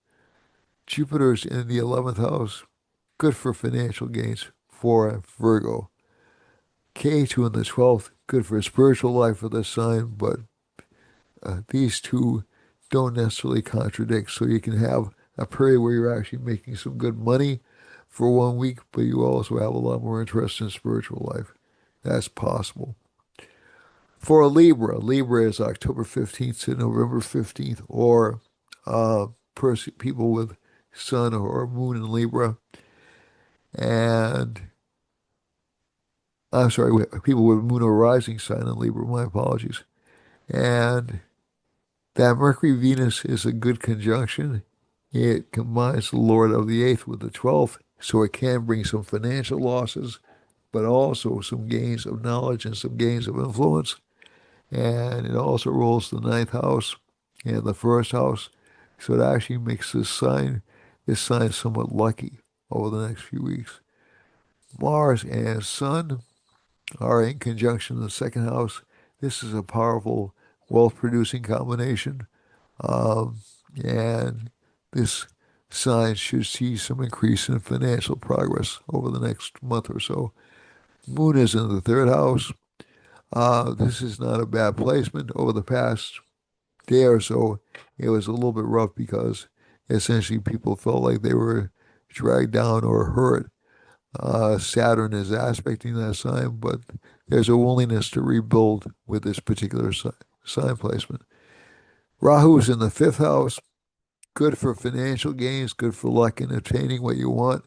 Jupiter's in the 11th house. Good for financial gains for Virgo. K2 in the 12th. Good for spiritual life for this sign, but these two don't necessarily contradict. So you can have a period where you're actually making some good money for 1 week, but you also have a lot more interest in spiritual life. That's possible. For a Libra, Libra is October 15th to November 15th, or people with Sun or Moon in Libra, and I'm sorry, people with Moon or Rising sign in Libra, my apologies. And that Mercury Venus is a good conjunction. It combines the Lord of the eighth with the 12th, so it can bring some financial losses, but also some gains of knowledge and some gains of influence. And it also rules the ninth house and the first house. So it actually makes this sign somewhat lucky over the next few weeks. Mars and Sun are in conjunction in the second house. This is a powerful wealth-producing combination. Um, and this sign should see some increase in financial progress over the next month or so. Moon is in the third house. This is not a bad placement. Over the past day or so, it was a little bit rough because essentially people felt like they were dragged down or hurt. Saturn is aspecting that sign, but there's a willingness to rebuild with this particular sign placement. Rahu is in the fifth house. Good for financial gains, good for luck in attaining what you want,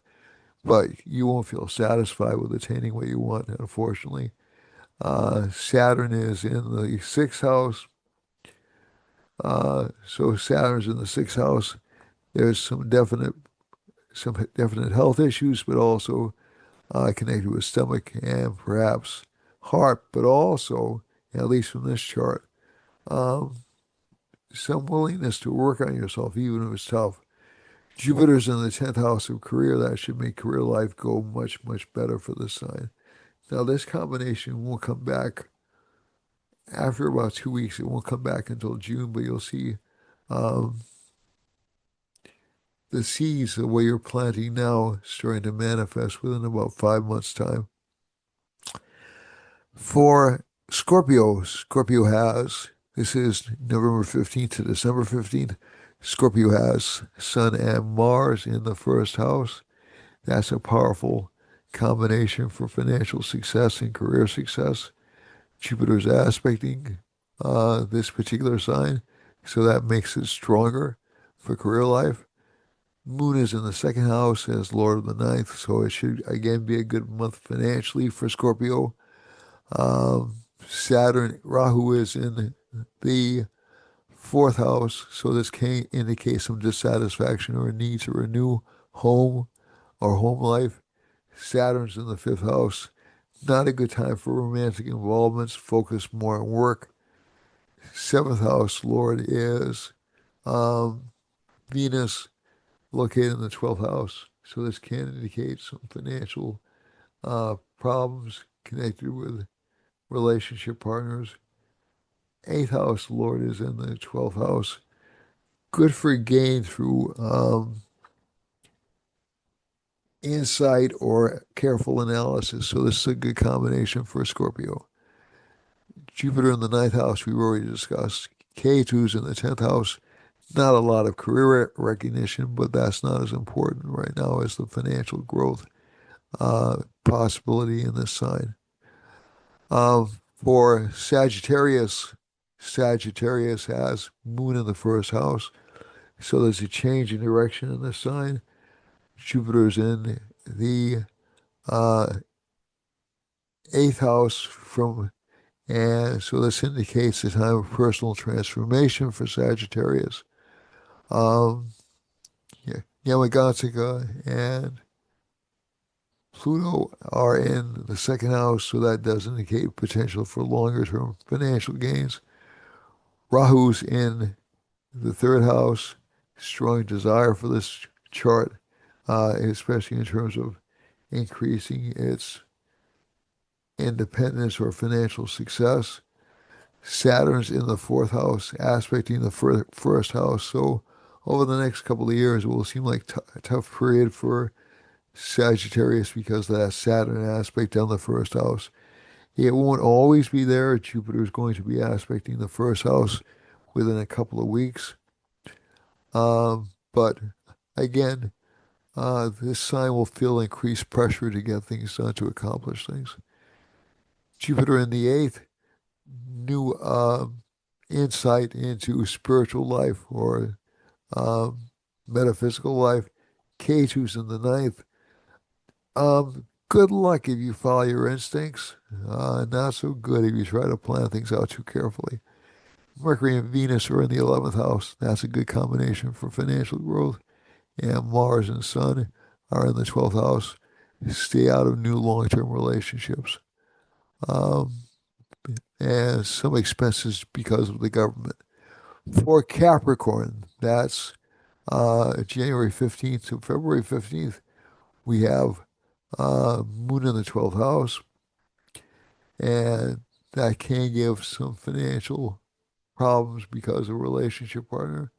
but you won't feel satisfied with attaining what you want, unfortunately. Saturn is in the sixth house. So Saturn's in the sixth house. There's some definite health issues, but also connected with stomach and perhaps heart, but also, at least from this chart, um, some willingness to work on yourself, even if it's tough. Jupiter's in the 10th house of career. That should make career life go much, much better for this sign. Now, this combination won't come back after about 2 weeks. It won't come back until June, but you'll see um, the seeds of what you're planting now starting to manifest within about 5 months' time. For Scorpio, Scorpio has, this is November 15th to December 15th. Scorpio has Sun and Mars in the first house. That's a powerful combination for financial success and career success. Jupiter's aspecting this particular sign, so that makes it stronger for career life. Moon is in the second house as Lord of the ninth, so it should again be a good month financially for Scorpio. Saturn, Rahu is in the fourth house, so this can indicate some dissatisfaction or a need to renew home or home life. Saturn's in the fifth house. Not a good time for romantic involvements. Focus more on work. Seventh house Lord is um, Venus, located in the 12th house. So this can indicate some financial problems connected with relationship partners. Eighth house Lord is in the 12th house. Good for gain through insight or careful analysis. So this is a good combination for Scorpio. Jupiter in the ninth house, we've already discussed. K2's in the 10th house. Not a lot of career recognition, but that's not as important right now as the financial growth possibility in this sign. For Sagittarius, Sagittarius has Moon in the first house. So there's a change in direction in this sign. Jupiter's in the uh, eighth house and so this indicates a time of personal transformation for Sagittarius. Um, yeah, Yamagata and Pluto are in the second house, so that does indicate potential for longer term financial gains. Rahu's in the third house, strong desire for this chart, especially in terms of increasing its independence or financial success. Saturn's in the fourth house, aspecting the first house. So over the next couple of years, it will seem like a tough period for Sagittarius because of that Saturn aspect on the first house. It won't always be there. Jupiter is going to be aspecting the first house within a couple of weeks. But again, this sign will feel increased pressure to get things done, to accomplish things. Jupiter in the eighth, new insight into spiritual life or um, metaphysical life. K2's in the ninth. Good luck if you follow your instincts. Not so good if you try to plan things out too carefully. Mercury and Venus are in the 11th house. That's a good combination for financial growth. And Mars and Sun are in the 12th house. Stay out of new long-term relationships. Um, and some expenses because of the government. For Capricorn, that's January 15th to February 15th. We have Moon in the 12th house, and that can give some financial problems because of a relationship partner.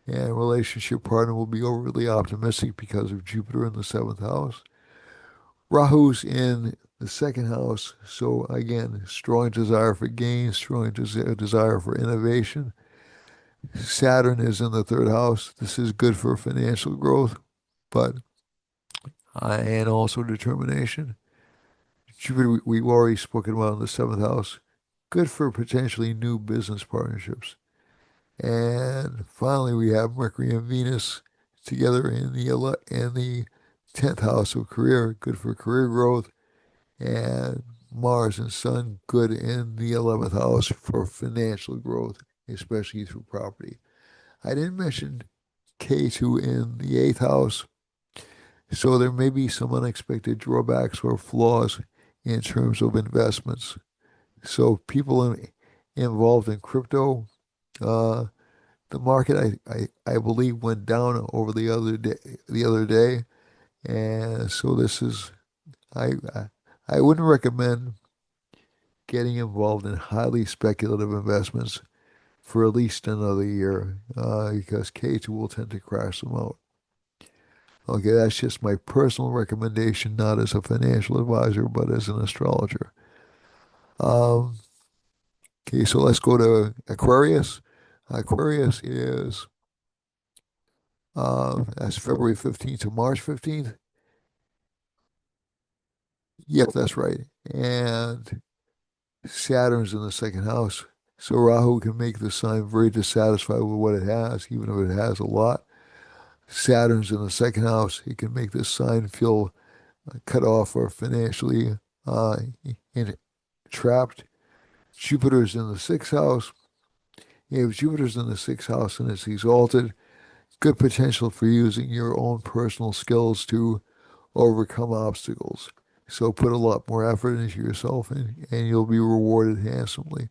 And a relationship partner will be overly optimistic because of Jupiter in the seventh house. Rahu's in the second house, so again, strong desire for gain, strong desire for innovation. Saturn is in the third house. This is good for financial growth, but and also determination. Jupiter, we've already spoken about in the seventh house. Good for potentially new business partnerships. And finally, we have Mercury and Venus together in the 10th house of career, good for career growth, and Mars and Sun good in the 11th house for financial growth, especially through property. I didn't mention K2 in the 8th house, so there may be some unexpected drawbacks or flaws in terms of investments. So people involved in crypto, uh, the market I believe went down over the other day, and so this is I I wouldn't recommend getting involved in highly speculative investments for at least another year because K2 will tend to crash them out. Okay, that's just my personal recommendation, not as a financial advisor, but as an astrologer. Um, okay, so let's go to Aquarius. Aquarius is that's February 15th to March 15th. Yep, that's right. And Saturn's in the second house. So Rahu can make the sign very dissatisfied with what it has, even if it has a lot. Saturn's in the second house. It can make this sign feel cut off or financially uh, trapped. Jupiter's in the sixth house. If Jupiter's in the sixth house and it's exalted, good potential for using your own personal skills to overcome obstacles. So put a lot more effort into yourself and you'll be rewarded handsomely.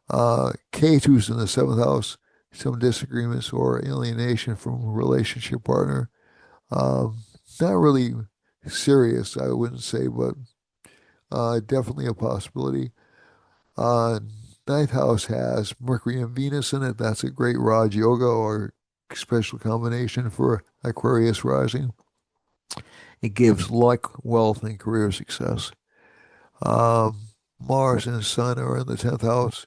K2's in the seventh house, some disagreements or alienation from a relationship partner. Um, Not really serious, I wouldn't say, but definitely a possibility. Uh, Ninth house has Mercury and Venus in it. That's a great Raj Yoga or special combination for Aquarius rising. It gives luck, wealth, and career success. Um, Mars and Sun are in the 10th house.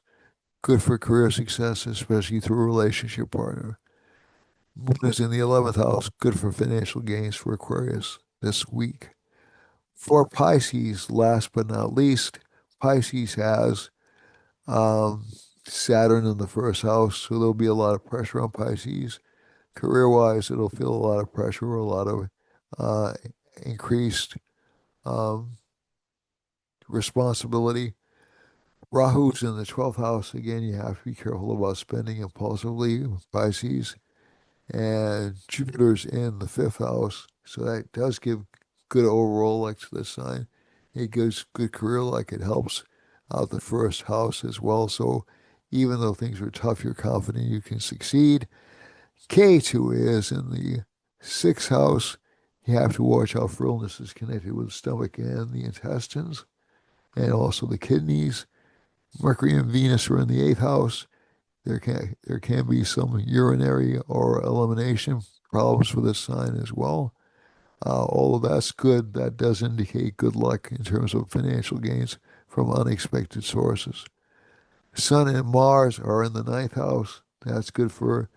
Good for career success, especially through a relationship partner. Moon is in the 11th house. Good for financial gains for Aquarius this week. For Pisces, last but not least, Pisces has um, Saturn in the first house, so there'll be a lot of pressure on Pisces. Career-wise, it'll feel a lot of pressure, a lot of uh, increased um, responsibility. Rahu's in the 12th house. Again, you have to be careful about spending impulsively, Pisces. And Jupiter's in the fifth house. So that does give good overall luck to this sign. It gives good career luck. It helps out the first house as well. So even though things are tough, you're confident you can succeed. K2 is in the sixth house. You have to watch out for illnesses connected with the stomach and the intestines and also the kidneys. Mercury and Venus are in the eighth house. There can be some urinary or elimination problems for this sign as well. All of that's good. That does indicate good luck in terms of financial gains from unexpected sources. Sun and Mars are in the ninth house. That's good for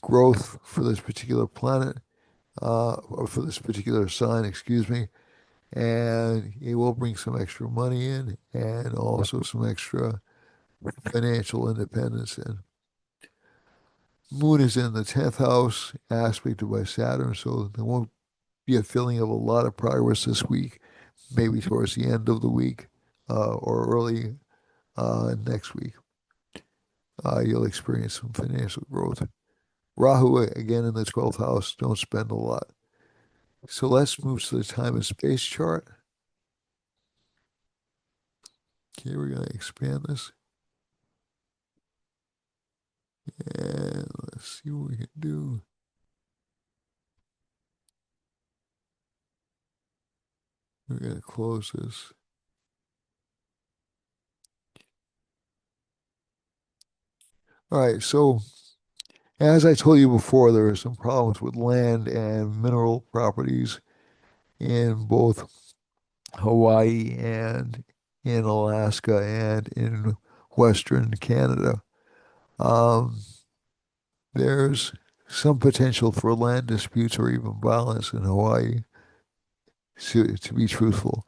growth for this particular planet, or for this particular sign, excuse me. And it will bring some extra money in and also some extra financial independence in. Moon is in the 10th house, aspected by Saturn, so there won't be a feeling of a lot of progress this week, maybe towards the end of the week, or early next week. You'll experience some financial growth. Rahu, again, in the 12th house, don't spend a lot. So let's move to the time and space chart. Okay, we're going to expand this. And let's see what we can do. We're going to close this. All right, so as I told you before, there are some problems with land and mineral properties in both Hawaii and in Alaska and in Western Canada. Um, there's some potential for land disputes or even violence in Hawaii, to be truthful.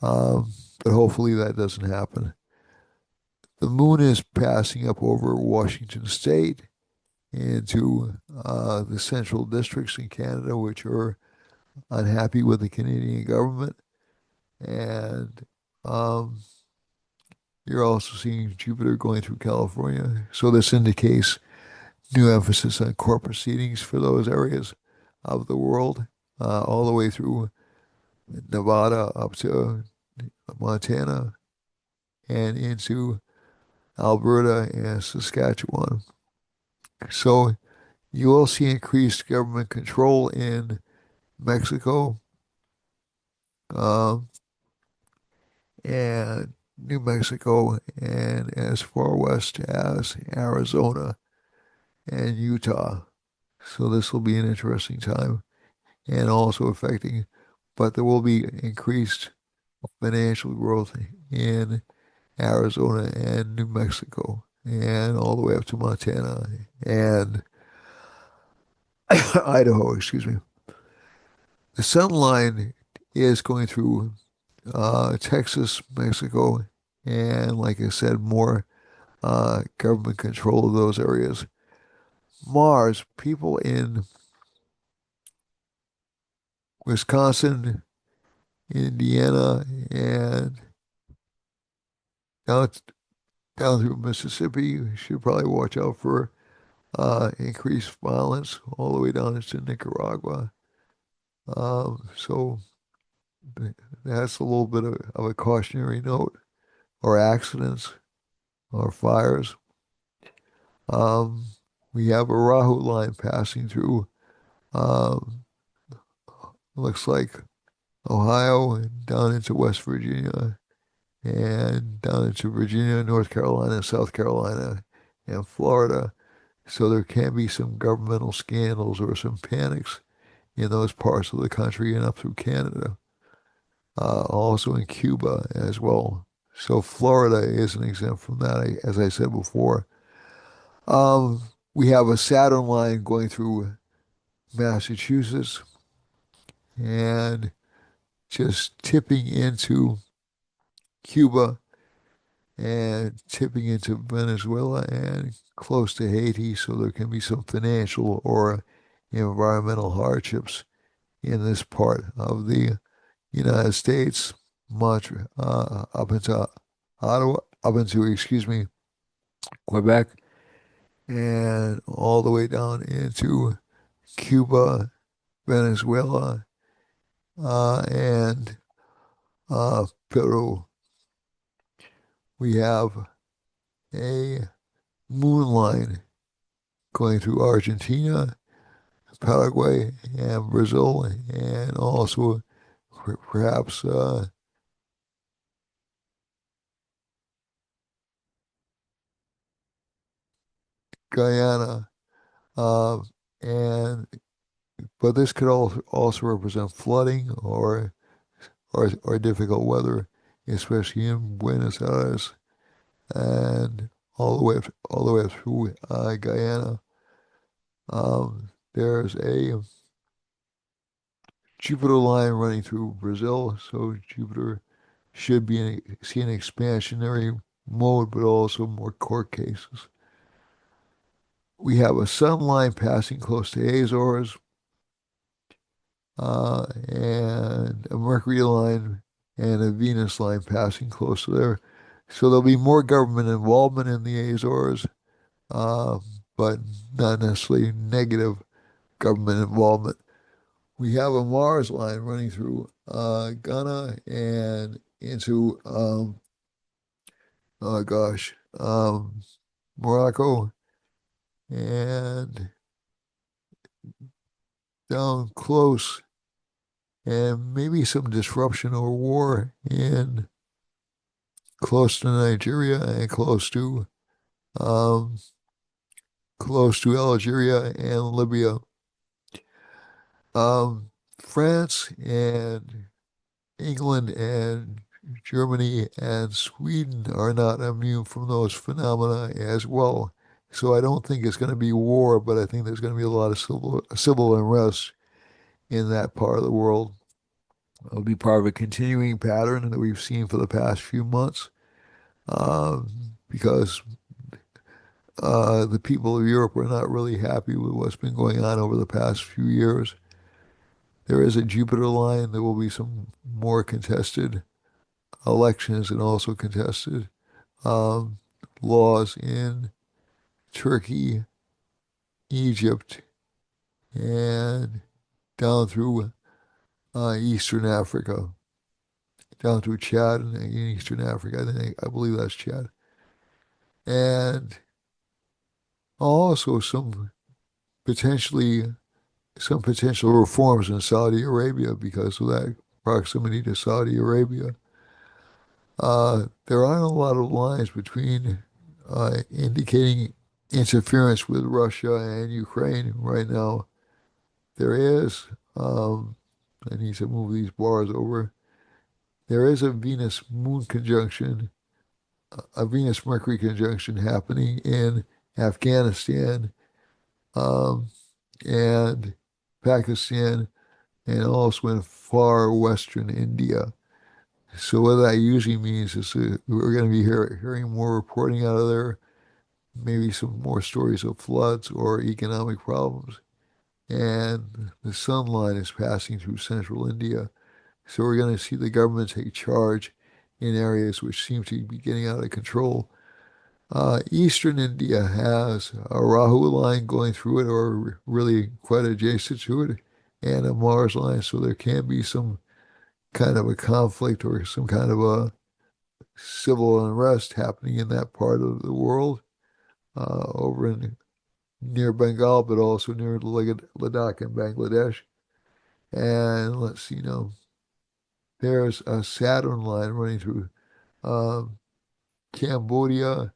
Um, but hopefully that doesn't happen. The moon is passing up over Washington State into the central districts in Canada, which are unhappy with the Canadian government. And um, you're also seeing Jupiter going through California. So this indicates new emphasis on court proceedings for those areas of the world, all the way through Nevada up to Montana and into Alberta and Saskatchewan. So you will see increased government control in Mexico, um, and New Mexico, and as far west as Arizona and Utah. So this will be an interesting time and also affecting, but there will be increased financial growth in Arizona and New Mexico and all the way up to Montana and Idaho, excuse me. The sun line is going through Texas, Mexico, and like I said, more government control of those areas. Mars, people in Wisconsin, Indiana, and down, down through Mississippi should probably watch out for increased violence all the way down into Nicaragua. So that's a little bit of a cautionary note, or accidents, or fires. Um, we have a Rahu line passing through, um, looks like Ohio and down into West Virginia and down into Virginia, North Carolina, South Carolina, and Florida. So there can be some governmental scandals or some panics in those parts of the country and up through Canada, also in Cuba as well. So Florida isn't exempt from that, as I said before. Um, we have a Saturn line going through Massachusetts and just tipping into Cuba and tipping into Venezuela and close to Haiti. So there can be some financial or environmental hardships in this part of the United States, much up into Ottawa, up into, excuse me, Quebec, and all the way down into Cuba, Venezuela, and Peru. We have a moon line going through Argentina, Paraguay, and Brazil, and also perhaps Guyana. Uh, and but this could also represent flooding or difficult weather, especially in Buenos Aires and all the way up through Guyana. There's a Jupiter line running through Brazil, so Jupiter should be see an expansionary mode, but also more court cases. We have a Sun line passing close to Azores, and a Mercury line and a Venus line passing close to there. So there'll be more government involvement in the Azores, uh, but not necessarily negative government involvement. We have a Mars line running through Ghana and into oh gosh, Morocco and down close, and maybe some disruption or war in close to Nigeria and um, close to Algeria and Libya. Um, France and England and Germany and Sweden are not immune from those phenomena as well. So I don't think it's going to be war, but I think there's going to be a lot of civil unrest in that part of the world. It'll be part of a continuing pattern that we've seen for the past few months, because the people of Europe are not really happy with what's been going on over the past few years. There is a Jupiter line. There will be some more contested elections and also contested um, laws in Turkey, Egypt, and down through Eastern Africa, down through Chad and in Eastern Africa. I believe that's Chad, and also potentially some potential reforms in Saudi Arabia because of that proximity to Saudi Arabia. There aren't a lot of lines between indicating interference with Russia and Ukraine right now. There is, I need to move these bars over. There is a Venus Moon conjunction, a Venus Mercury conjunction happening in Afghanistan, um, and Pakistan, and also in far western India. So what that usually means is we're going to be hearing more reporting out of there, maybe some more stories of floods or economic problems. And the sun line is passing through central India. So we're going to see the government take charge in areas which seem to be getting out of control. Eastern India has a Rahu line going through it, or really quite adjacent to it, and a Mars line. So there can be some kind of a conflict or some kind of a civil unrest happening in that part of the world, over in near Bengal, but also near Ladakh and Bangladesh. And let's see now, there's a Saturn line running through um, Cambodia,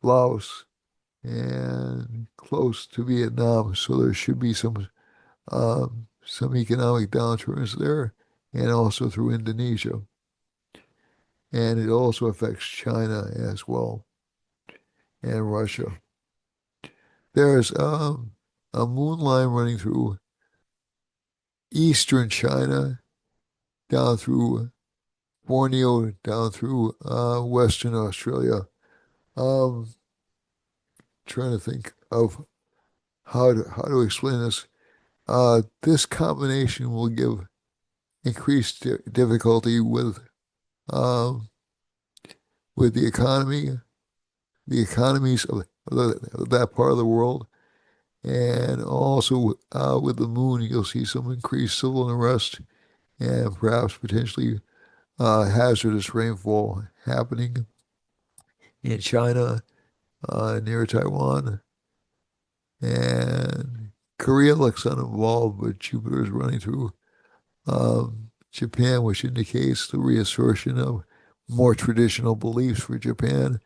Laos, and close to Vietnam. So there should be some economic downturns there, and also through Indonesia. And it also affects China as well and Russia. There's a moon line running through eastern China, down through Borneo, down through Western Australia. Um, Trying to think of how to explain this. This combination will give increased difficulty um, with the economies of that part of the world, and also with the moon, you'll see some increased civil unrest and perhaps potentially hazardous rainfall happening in China, near Taiwan, and Korea looks uninvolved, but Jupiter is running through Japan, which indicates the reassertion of more traditional beliefs for Japan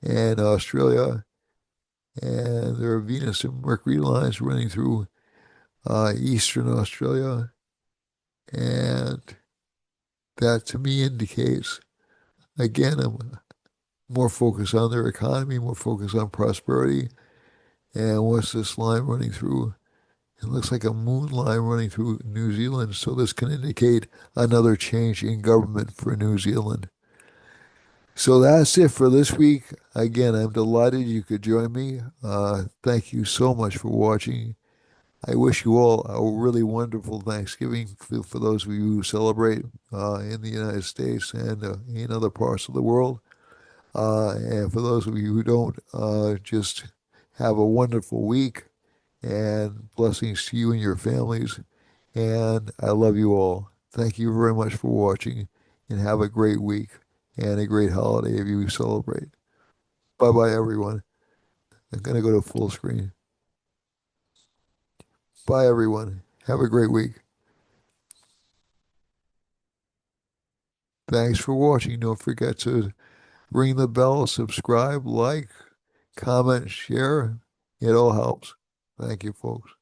and Australia. And there are Venus and Mercury lines running through Eastern Australia, and that to me indicates again more focus on their economy, more focus on prosperity. And what's this line running through? It looks like a moon line running through New Zealand, so this can indicate another change in government for New Zealand. So that's it for this week. Again, I'm delighted you could join me. Thank you so much for watching. I wish you all a really wonderful Thanksgiving for those of you who celebrate in the United States and in other parts of the world. And for those of you who don't, just have a wonderful week and blessings to you and your families. And I love you all. Thank you very much for watching and have a great week and a great holiday if you celebrate. Bye bye, everyone. I'm going to go to full screen. Bye, everyone. Have a great week. Thanks for watching. Don't forget to ring the bell, subscribe, like, comment, share. It all helps. Thank you, folks.